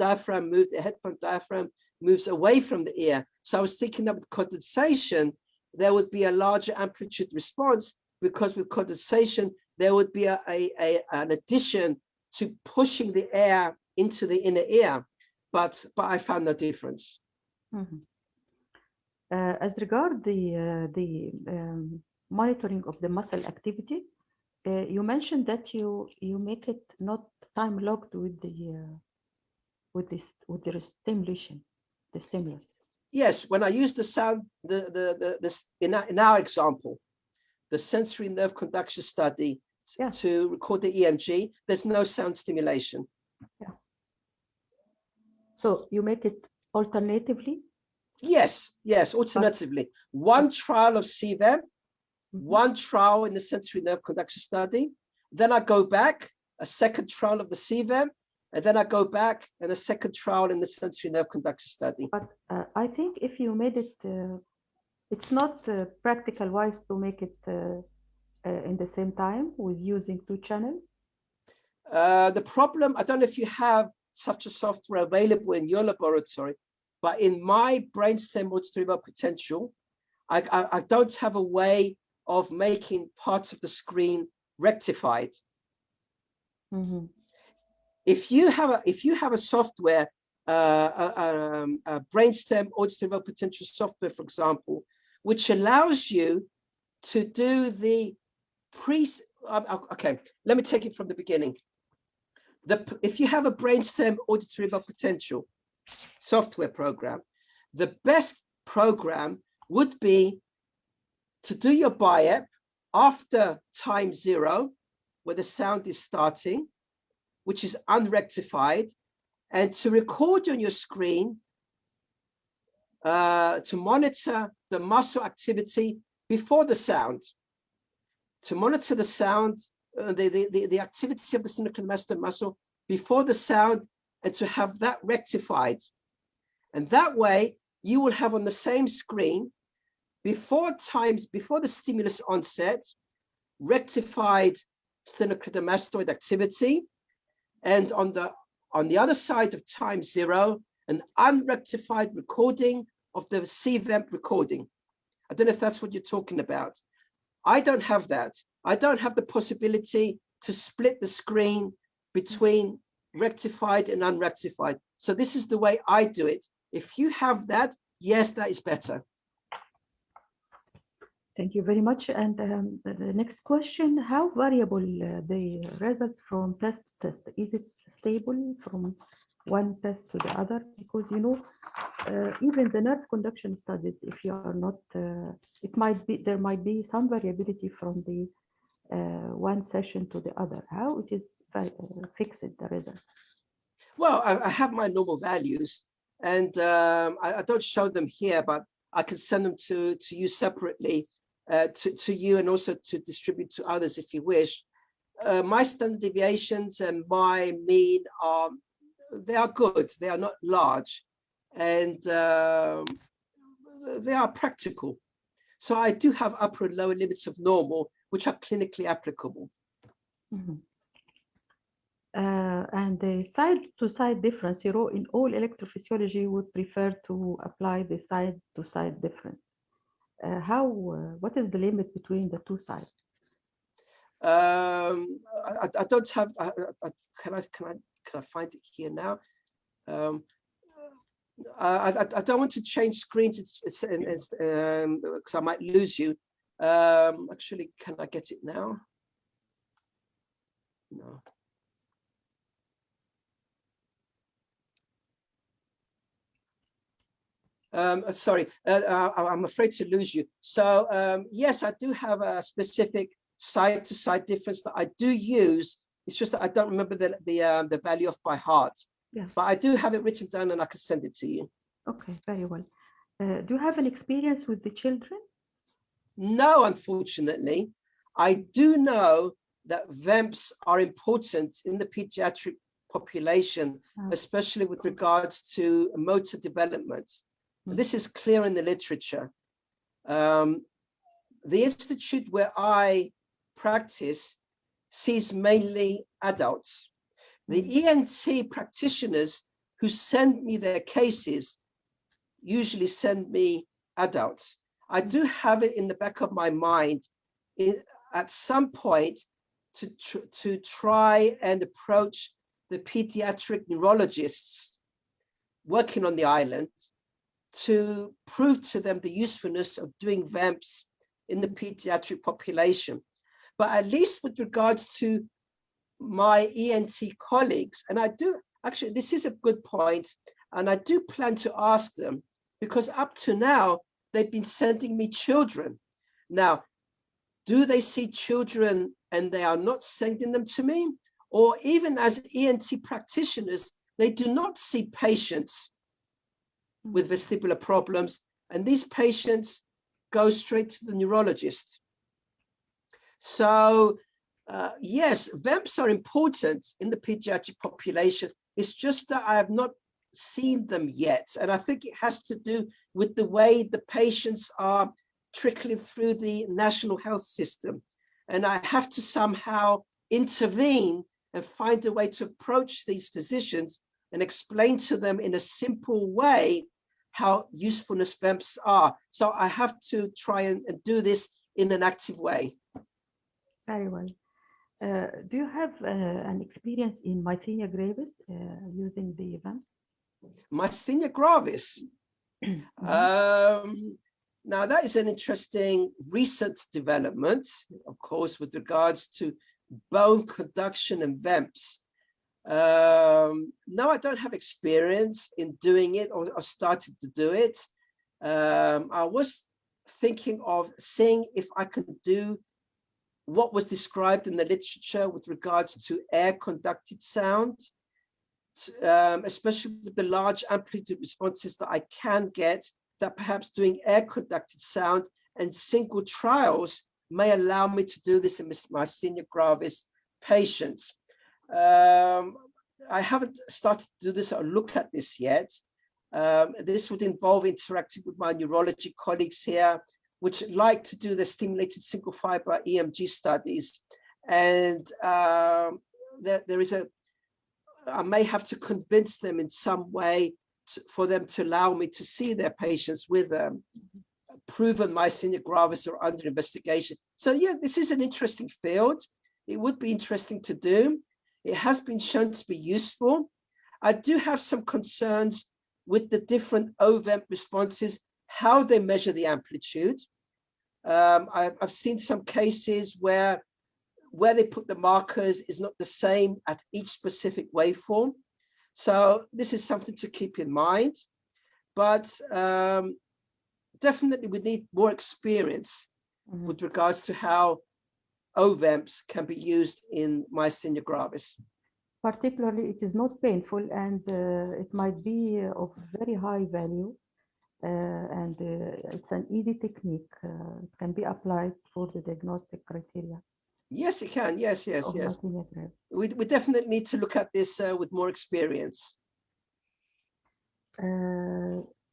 headphone diaphragm moves away from the ear. So I was thinking that with condensation, there would be a larger amplitude response, because with condensation, there would be an addition to pushing the air into the inner ear, but I found no difference. Mm-hmm. As regard the monitoring of the muscle activity, you mentioned that you make it not time locked with the stimulation, the stimulus. Yes, when I use the sound, in our example, the sensory nerve conduction study, Yeah. to record the EMG, there's no sound stimulation. Yeah. So you make it alternatively? Yes, alternatively. One trial of CVEMP, one trial in the sensory nerve conduction study. Then I go back, a second trial of the CVEMP, and then I go back and a second trial in the sensory nerve conduction study. But I think if you made it, it's not practical wise to make it in the same time with using 2 channels. The problem, I don't know if you have such a software available in your laboratory, but in my brainstem auditory potential, I don't have a way of making parts of the screen rectified. Mm-hmm. If you have a software, a brainstem auditory potential software, for example, which allows you to do the okay, let me take it from the beginning. If you have a brainstem auditory potential software program, the best program would be to do your biep after time 0, where the sound is starting, which is unrectified, and to record on your screen to monitor the muscle activity before the sound, to monitor the sound, the activity of the sternocleidomastoid muscle before the sound, and to have that rectified. And that way, you will have on the same screen, before the stimulus onset, rectified sternocleidomastoid activity, and on the other side of time 0, an unrectified recording of the CVEMP recording. I don't know if that's what you're talking about. I don't have that. I don't have the possibility to split the screen between rectified and unrectified. So this is the way I do it. If you have that, yes, that is better. Thank you very much. And the next question, how variable the results from test to test? Is it stable from one test to the other? Because, you know, even the nerve conduction studies, if you are not, there might be some variability from the one session to the other. How it is fixed, the result? Well, I have my normal values, and I don't show them here, but I can send them to you separately, to you, and also to distribute to others if you wish. My standard deviations and my mean they are good. They are not large, and they are practical. So I do have upper and lower limits of normal, which are clinically applicable. Mm-hmm. And the side-to-side difference, you know, in all electrophysiology would prefer to apply the side-to-side difference. What is the limit between the two sides? I don't have. Can I find it here now? I don't want to change screens because I might lose you. Actually, can I get it now? No. Sorry, I'm afraid to lose you. So yes, I do have a specific side-to-side difference that I do use. It's just that I don't remember the value off by heart. Yeah. But I do have it written down, and I can send it to you. Okay, very well. Do you have an experience with the children? No, unfortunately. I do know that VEMPs are important in the pediatric population, especially with regards to motor development. This is clear in the literature. The institute where I practice sees mainly adults. The ENT practitioners who send me their cases usually send me adults. I do have it in the back of my mind at some point to try and approach the pediatric neurologists working on the island to prove to them the usefulness of doing VEMPs in the pediatric population. But at least with regards to my ENT colleagues, and I do, actually, this is a good point, and I do plan to ask them, because up to now, they've been sending me children. Now, do they see children and they are not sending them to me? Or even as ENT practitioners, they do not see patients with vestibular problems, and these patients go straight to the neurologist. So yes, VEMPs are important in the pediatric population. It's just that I have not seen them yet. And I think it has to do with the way the patients are trickling through the national health system. And I have to somehow intervene and find a way to approach these physicians and explain to them in a simple way how usefulness VEMPs are. So I have to try and do this in an active way. Very well. Do you have an experience in myasthenia gravis using the VEMPs? Myasthenia gravis. Now that is an interesting recent development, of course, with regards to bone conduction and VEMPs. No, I don't have experience in doing it or started to do it. I was thinking of seeing if I could do what was described in the literature with regards to air conducted sound, especially with the large amplitude responses that I can get, that perhaps doing air conducted sound and single trials may allow me to do this in myasthenia gravis patients. I haven't started to do this or look at this yet. This would involve interacting with my neurology colleagues here, which like to do the stimulated single fiber EMG studies. And I may have to convince them in some way for them to allow me to see their patients with proven myasthenia gravis or under investigation. So yeah, this is an interesting field. It would be interesting to do. It has been shown to be useful. I do have some concerns with the different OVEMP responses, how they measure the amplitude. I've seen some cases where they put the markers is not the same at each specific waveform. So this is something to keep in mind, but definitely we need more experience with regards to how OVEMPs can be used in myasthenia gravis. Particularly, it is not painful and it might be of very high value. And it's an easy technique. It can be applied for the diagnostic criteria. Yes, it can. Yes. We definitely need to look at this with more experience.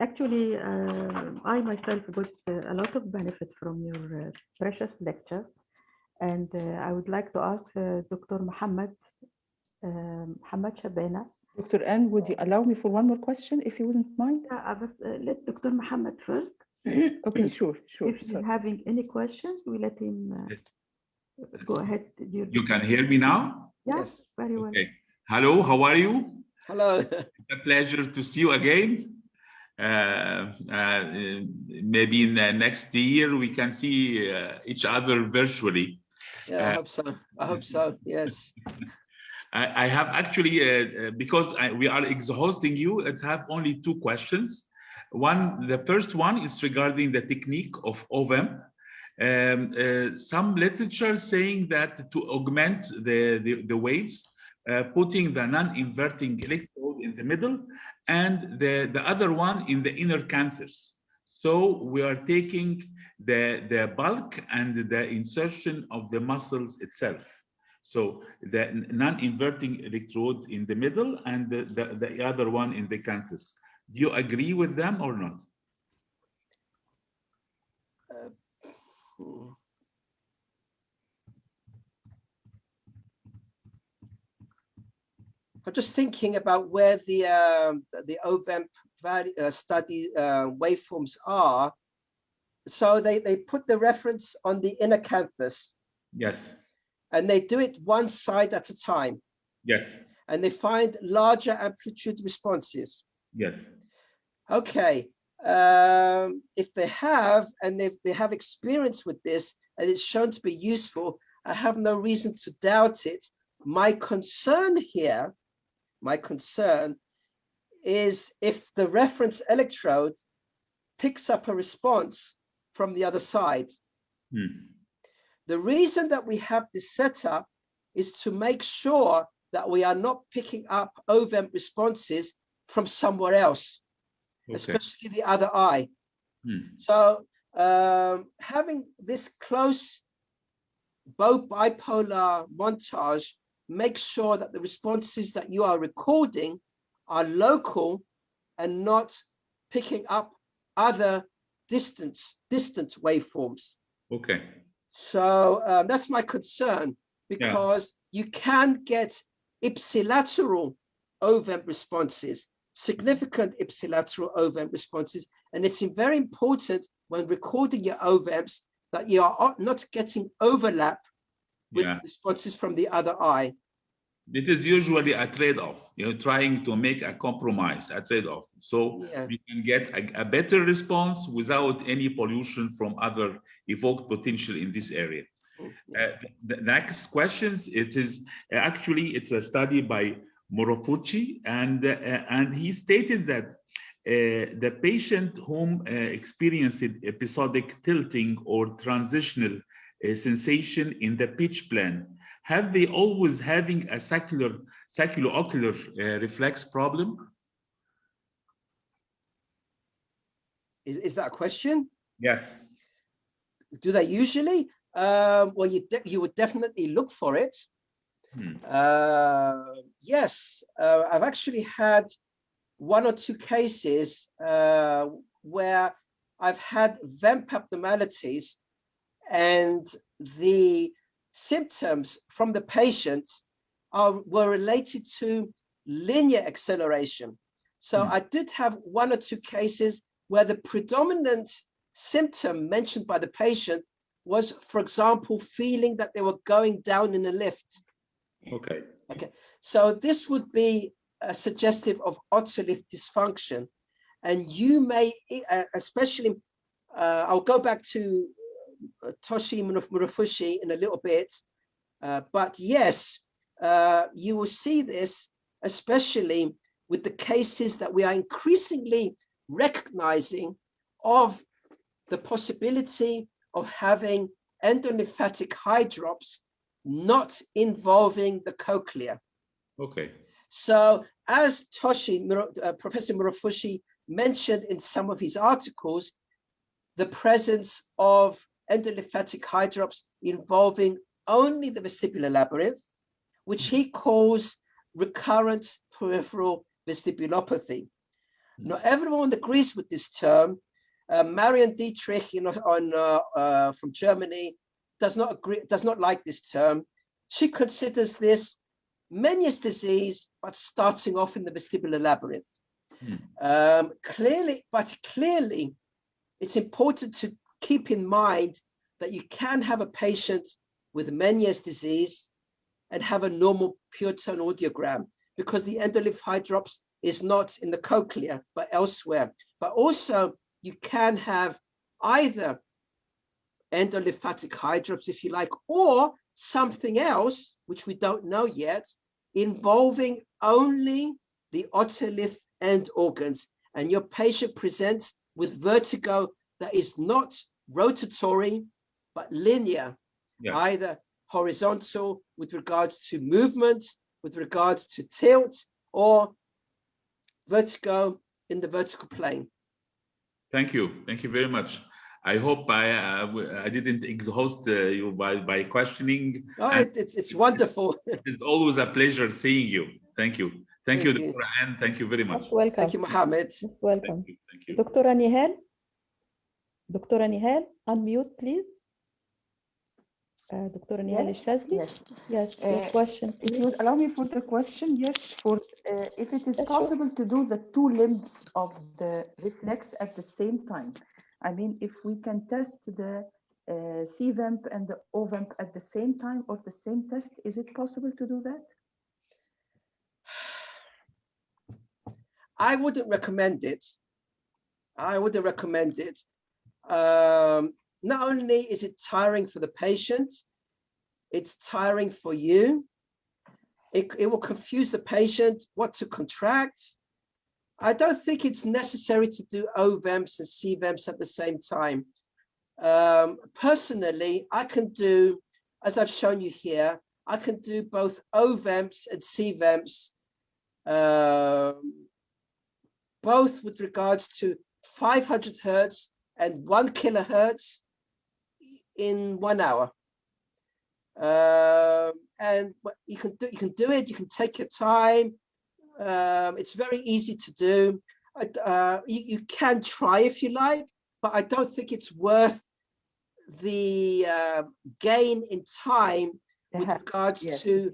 Actually, I myself got a lot of benefit from your precious lecture. And I would like to ask Dr. Mohammed Shabana. Dr. Anne, would you allow me for one more question, if you wouldn't mind? Let Dr. Mohammed first. Okay, sure. If he's having any questions, we let him go ahead. You can hear me now? Yes, very well. Okay. Hello, how are you? Hello. It's a pleasure to see you again. Maybe in the next year we can see each other virtually. Yeah, I hope so. I hope so. Yes. I have actually, because we are exhausting you, let's have only two questions. The first one is regarding the technique of OVEMP. Some literature saying that to augment the waves, putting the non-inverting electrode in the middle and the other one in the inner canthus. So we are taking the bulk and the insertion of the muscles itself. So the non-inverting electrode in the middle and the other one in the canthus. Do you agree with them or not? I'm just thinking about where the OVEMP study waveforms are. so they put the reference on the inner canthus. Yes. And they do it one side at a time. Yes. And they find larger amplitude responses. Yes. Okay. If they have, and they have experience with this, and it's shown to be useful, I have no reason to doubt it. My concern here, is if the reference electrode picks up a response from the other side. The reason that we have this setup is to make sure that we are not picking up OVEMP responses from somewhere else, especially the other eye. So having this close bipolar montage makes sure that the responses that you are recording are local and not picking up other distant waveforms. Okay. So that's my concern, because you can get ipsilateral OVEMP responses, significant ipsilateral OVEMP responses, and it's very important when recording your OVEMPs that you are not getting overlap with responses from the other eye. It is usually a trade-off, trying to make a compromise, a trade-off. So you can get a better response without any pollution from other evoked potential in this area. The next questions, it's a study by Morofucci, and he stated that the patient whom experienced episodic tilting or transitional sensation in the pitch plane, have they always having a sacculo-ocular reflex problem? Is that a question? Yes. Do they usually? Well, you would definitely look for it. Yes, I've actually had one or two cases where I've had VEMP abnormalities, and the symptoms from the patient were related to linear acceleration. So I did have one or two cases where the predominant symptom mentioned by the patient was, for example, feeling that they were going down in a lift. Okay. Okay. So this would be suggestive of otolith dysfunction. And you may, especially, I'll go back to Toshi Murafushi in a little bit, but yes, you will see this, especially with the cases that we are increasingly recognizing of the possibility of having endolymphatic hydrops not involving the cochlea. Okay. So as Professor Murafushi mentioned in some of his articles, the presence of endolymphatic hydrops involving only the vestibular labyrinth, which he calls recurrent peripheral vestibulopathy. Now, everyone agrees with this term. Marion Dietrich, from Germany, does not like this term. She considers this Meniere's disease, but starting off in the vestibular labyrinth. Clearly, it's important to keep in mind that you can have a patient with Meniere's disease and have a normal pure tone audiogram, because the endolymph hydrops is not in the cochlea, but elsewhere. But also, you can have either endolymphatic hydrops, if you like, or something else, which we don't know yet, involving only the otolith end organs. And your patient presents with vertigo that is not rotatory, but linear, either horizontal with regards to movement, with regards to tilt, or vertigo in the vertical plane. Thank you. Thank you very much. I hope I didn't exhaust you by questioning. Oh, it's wonderful. It's always a pleasure seeing you. Thank you. Thank you, Dr. Anne. Thank you very much. Welcome. Thank you, Mohammed. Welcome. Thank you. Dr. Nihal? Dr. Nihal, unmute, please. Dr. Nihal Shazli? Yes, your question. If you would allow me for the question, yes, for if it is possible to do the two limbs of the reflex at the same time, I mean, if we can test the CVEMP and the OVEMP at the same time or the same test, is it possible to do that? I wouldn't recommend it. I wouldn't recommend it. Not only is it tiring for the patient, it's tiring for you. It will confuse the patient what to contract. I don't think it's necessary to do OVEMPs and CVEMPs at the same time. Personally, I can do, as I've shown you here, I can do both OVEMPs and CVEMPs, both with regards to 500 Hertz and 1 kilohertz in 1 hour. And you can do it, you can take your time. It's very easy to do. You can try if you like, but I don't think it's worth the gain in time with regards to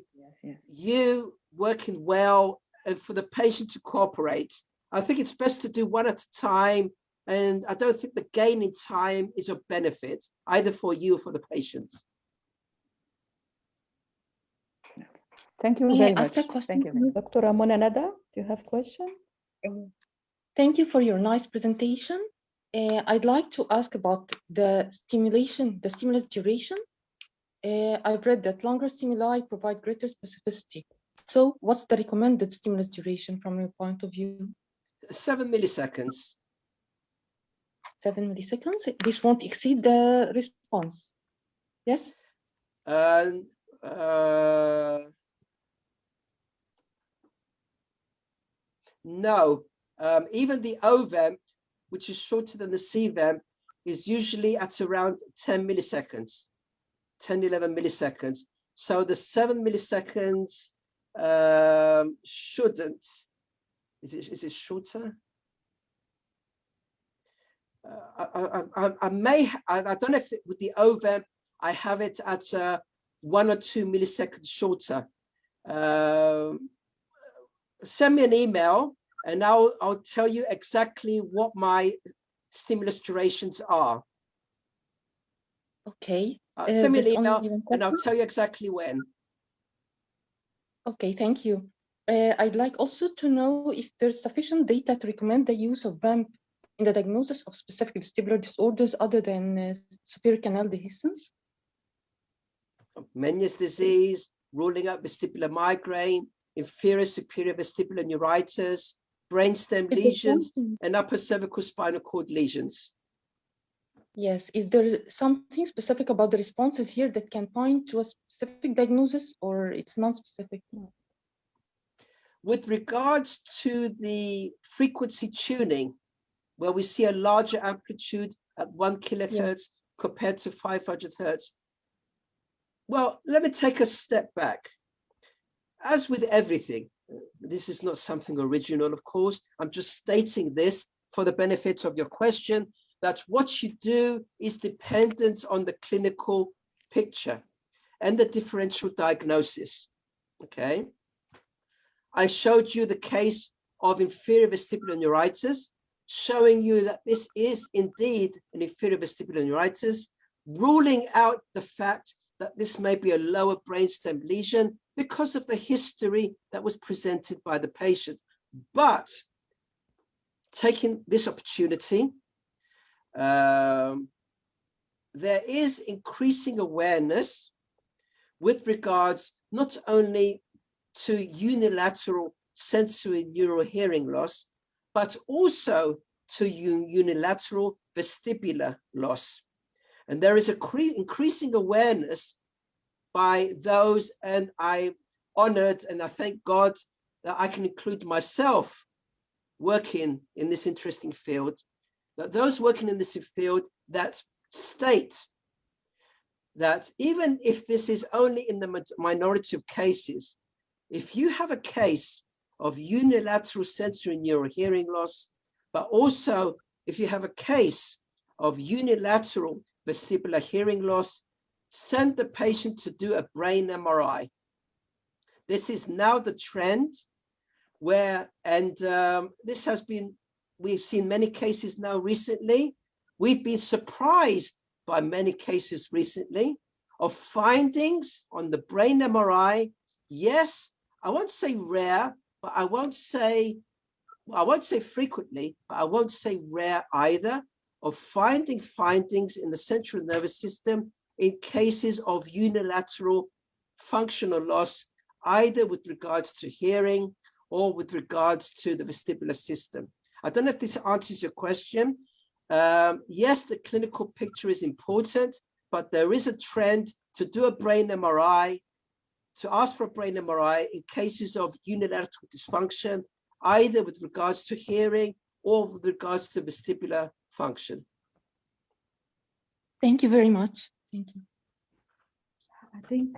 you working well and for the patient to cooperate. I think it's best to do one at a time, and I don't think the gain in time is of benefit either for you or for the patient. Thank you May I very ask much. a question? Thank you. Dr. Mona Nada, do you have a question? Thank you for your nice presentation. I'd like to ask about the stimulus duration. I've read that longer stimuli provide greater specificity. So what's the recommended stimulus duration from your point of view? 7 milliseconds. 7 milliseconds? This won't exceed the response, yes? No, even the OVEMP, which is shorter than the CVEMP, is usually at around 10 milliseconds, 10, 11 milliseconds. So the 7 milliseconds shouldn't. Is it shorter? I don't know if with the OVEMP, I have it at 1 or 2 milliseconds shorter. Send me an email and I'll tell you exactly what my stimulus durations are. Okay. Send me an email and I'll tell you exactly when. Okay, thank you. I'd like also to know if there's sufficient data to recommend the use of VEMP in the diagnosis of specific vestibular disorders other than superior canal dehiscence. Meniere's disease, ruling out vestibular migraine, inferior superior vestibular neuritis, brainstem lesions, and upper cervical spinal cord lesions. Yes, is there something specific about the responses here that can point to a specific diagnosis, or it's non-specific? With regards to the frequency tuning, where we see a larger amplitude at 1 kilohertz compared to 500 hertz. Well, let me take a step back. As with everything, this is not something original, of course. I'm just stating this for the benefit of your question, that what you do is dependent on the clinical picture and the differential diagnosis, okay? I showed you the case of inferior vestibular neuritis, showing you that this is indeed an inferior vestibular neuritis, ruling out the fact that this may be a lower brainstem lesion because of the history that was presented by the patient. But taking this opportunity, there is increasing awareness with regards not only to unilateral sensory neural hearing loss, but also to unilateral vestibular loss. And there is increasing awareness by those, and I'm honored and I thank God that I can include myself working in this interesting field, that those working in this field that state that even if this is only in the minority of cases, if you have a case of unilateral sensory neural hearing loss, but also if you have a case of unilateral vestibular hearing loss, send the patient to do a brain MRI. This is now the trend where, and this has been, we've seen many cases now recently We've been surprised by many cases recently of findings on the brain MRI. Yes, I won't say rare, but I won't say frequently, but I won't say rare either, of findings in the central nervous system in cases of unilateral functional loss, either with regards to hearing or with regards to the vestibular system. I don't know if this answers your question. Yes, the clinical picture is important, but there is a trend to do a brain MRI, to ask for a brain MRI in cases of unilateral dysfunction, either with regards to hearing or with regards to vestibular function. Thank you very much. Thank you. I think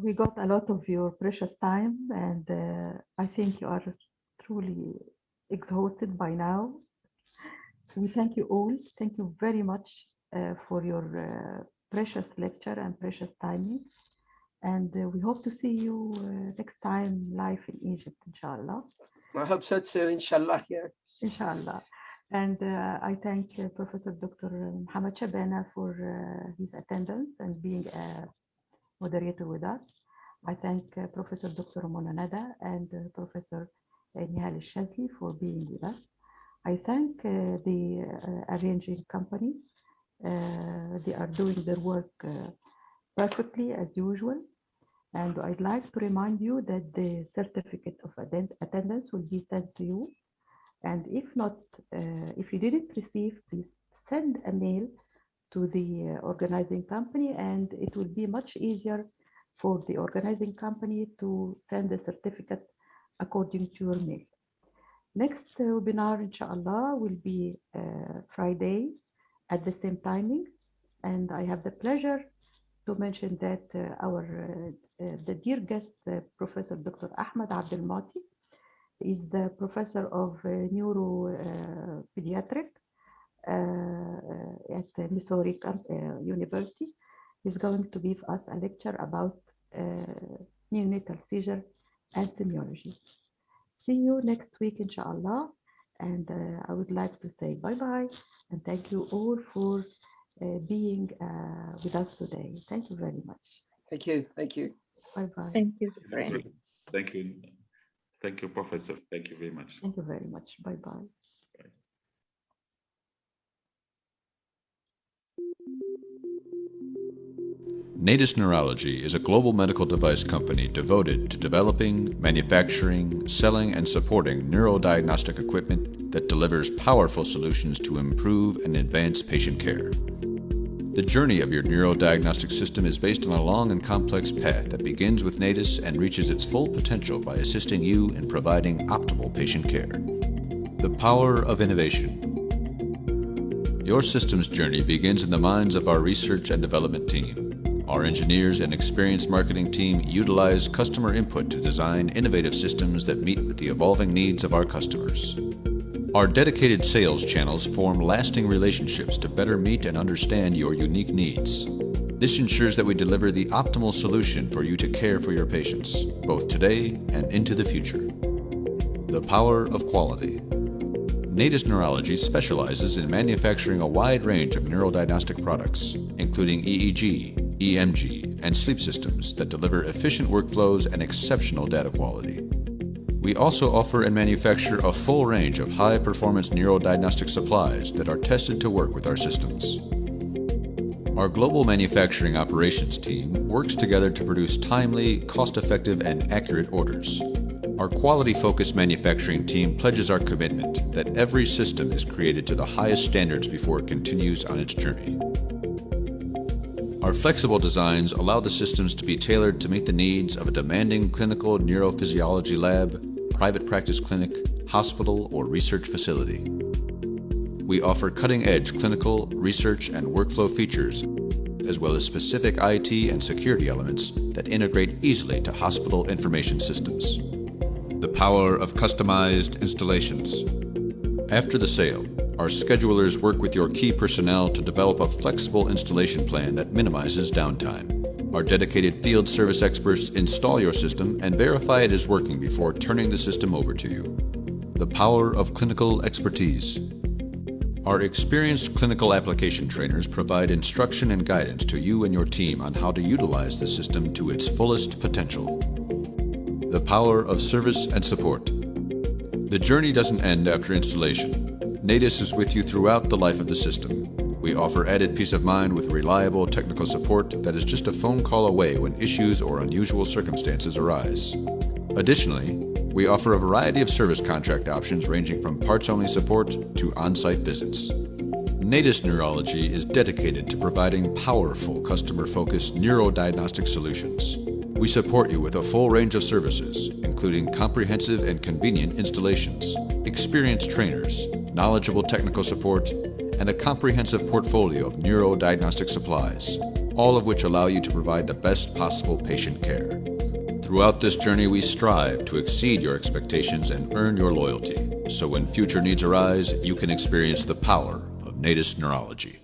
we got a lot of your precious time, and I think you are truly exhausted by now. We thank you all. Thank you very much for your precious lecture and precious timing. And we hope to see you next time live in Egypt, inshallah. I hope so too, inshallah. Yeah. Inshallah. And I thank Professor Dr. Mohammed Shabana for his attendance and being a moderator with us. I thank Professor Dr. Mona Nada and Professor Nihal Shazli for being with us. I thank the arranging company. They are doing their work perfectly as usual. And I'd like to remind you that the certificate of attendance will be sent to you. And if not, if you didn't receive, please send a mail to the organizing company, and it will be much easier for the organizing company to send the certificate according to your mail. Next webinar, inshallah, will be Friday at the same timing. And I have the pleasure to mention that the dear guest, Professor Dr. Ahmed Abdelmati, is the professor of neuropediatric at Missouri University. He's going to give us a lecture about neonatal seizure and semiology. See you next week, inshallah. And I would like to say bye-bye and thank you all for being with us today. Thank you very much. Thank you. Thank you. Bye-bye. Thank you, friend. Thank you. Thank you, Professor. Thank you very much. Thank you very much. Bye-bye. Natus Neurology is a global medical device company devoted to developing, manufacturing, selling, and supporting neurodiagnostic equipment that delivers powerful solutions to improve and advance patient care. The journey of your neurodiagnostic system is based on a long and complex path that begins with Natus and reaches its full potential by assisting you in providing optimal patient care. The power of innovation. Your system's journey begins in the minds of our research and development team. Our engineers and experienced marketing team utilize customer input to design innovative systems that meet with the evolving needs of our customers. Our dedicated sales channels form lasting relationships to better meet and understand your unique needs. This ensures that we deliver the optimal solution for you to care for your patients, both today and into the future. The power of quality. Natus Neurology specializes in manufacturing a wide range of neurodiagnostic products, including EEG, EMG, and sleep systems that deliver efficient workflows and exceptional data quality. We also offer and manufacture a full range of high-performance neurodiagnostic supplies that are tested to work with our systems. Our global manufacturing operations team works together to produce timely, cost-effective, and accurate orders. Our quality-focused manufacturing team pledges our commitment that every system is created to the highest standards before it continues on its journey. Our flexible designs allow the systems to be tailored to meet the needs of a demanding clinical neurophysiology lab, private practice clinic, hospital, or research facility. We offer cutting-edge clinical, research, and workflow features, as well as specific IT and security elements that integrate easily to hospital information systems. The power of customized installations. After the sale, our schedulers work with your key personnel to develop a flexible installation plan that minimizes downtime. Our dedicated field service experts install your system and verify it is working before turning the system over to you. The power of clinical expertise. Our experienced clinical application trainers provide instruction and guidance to you and your team on how to utilize the system to its fullest potential. The power of service and support. The journey doesn't end after installation. Natus is with you throughout the life of the system. We offer added peace of mind with reliable technical support that is just a phone call away when issues or unusual circumstances arise. Additionally, we offer a variety of service contract options ranging from parts-only support to on-site visits. Natus Neurology is dedicated to providing powerful customer-focused neurodiagnostic solutions. We support you with a full range of services, including comprehensive and convenient installations, experienced trainers, knowledgeable technical support, and a comprehensive portfolio of neurodiagnostic supplies, all of which allow you to provide the best possible patient care. Throughout this journey, we strive to exceed your expectations and earn your loyalty, so when future needs arise, you can experience the power of Natus Neurology.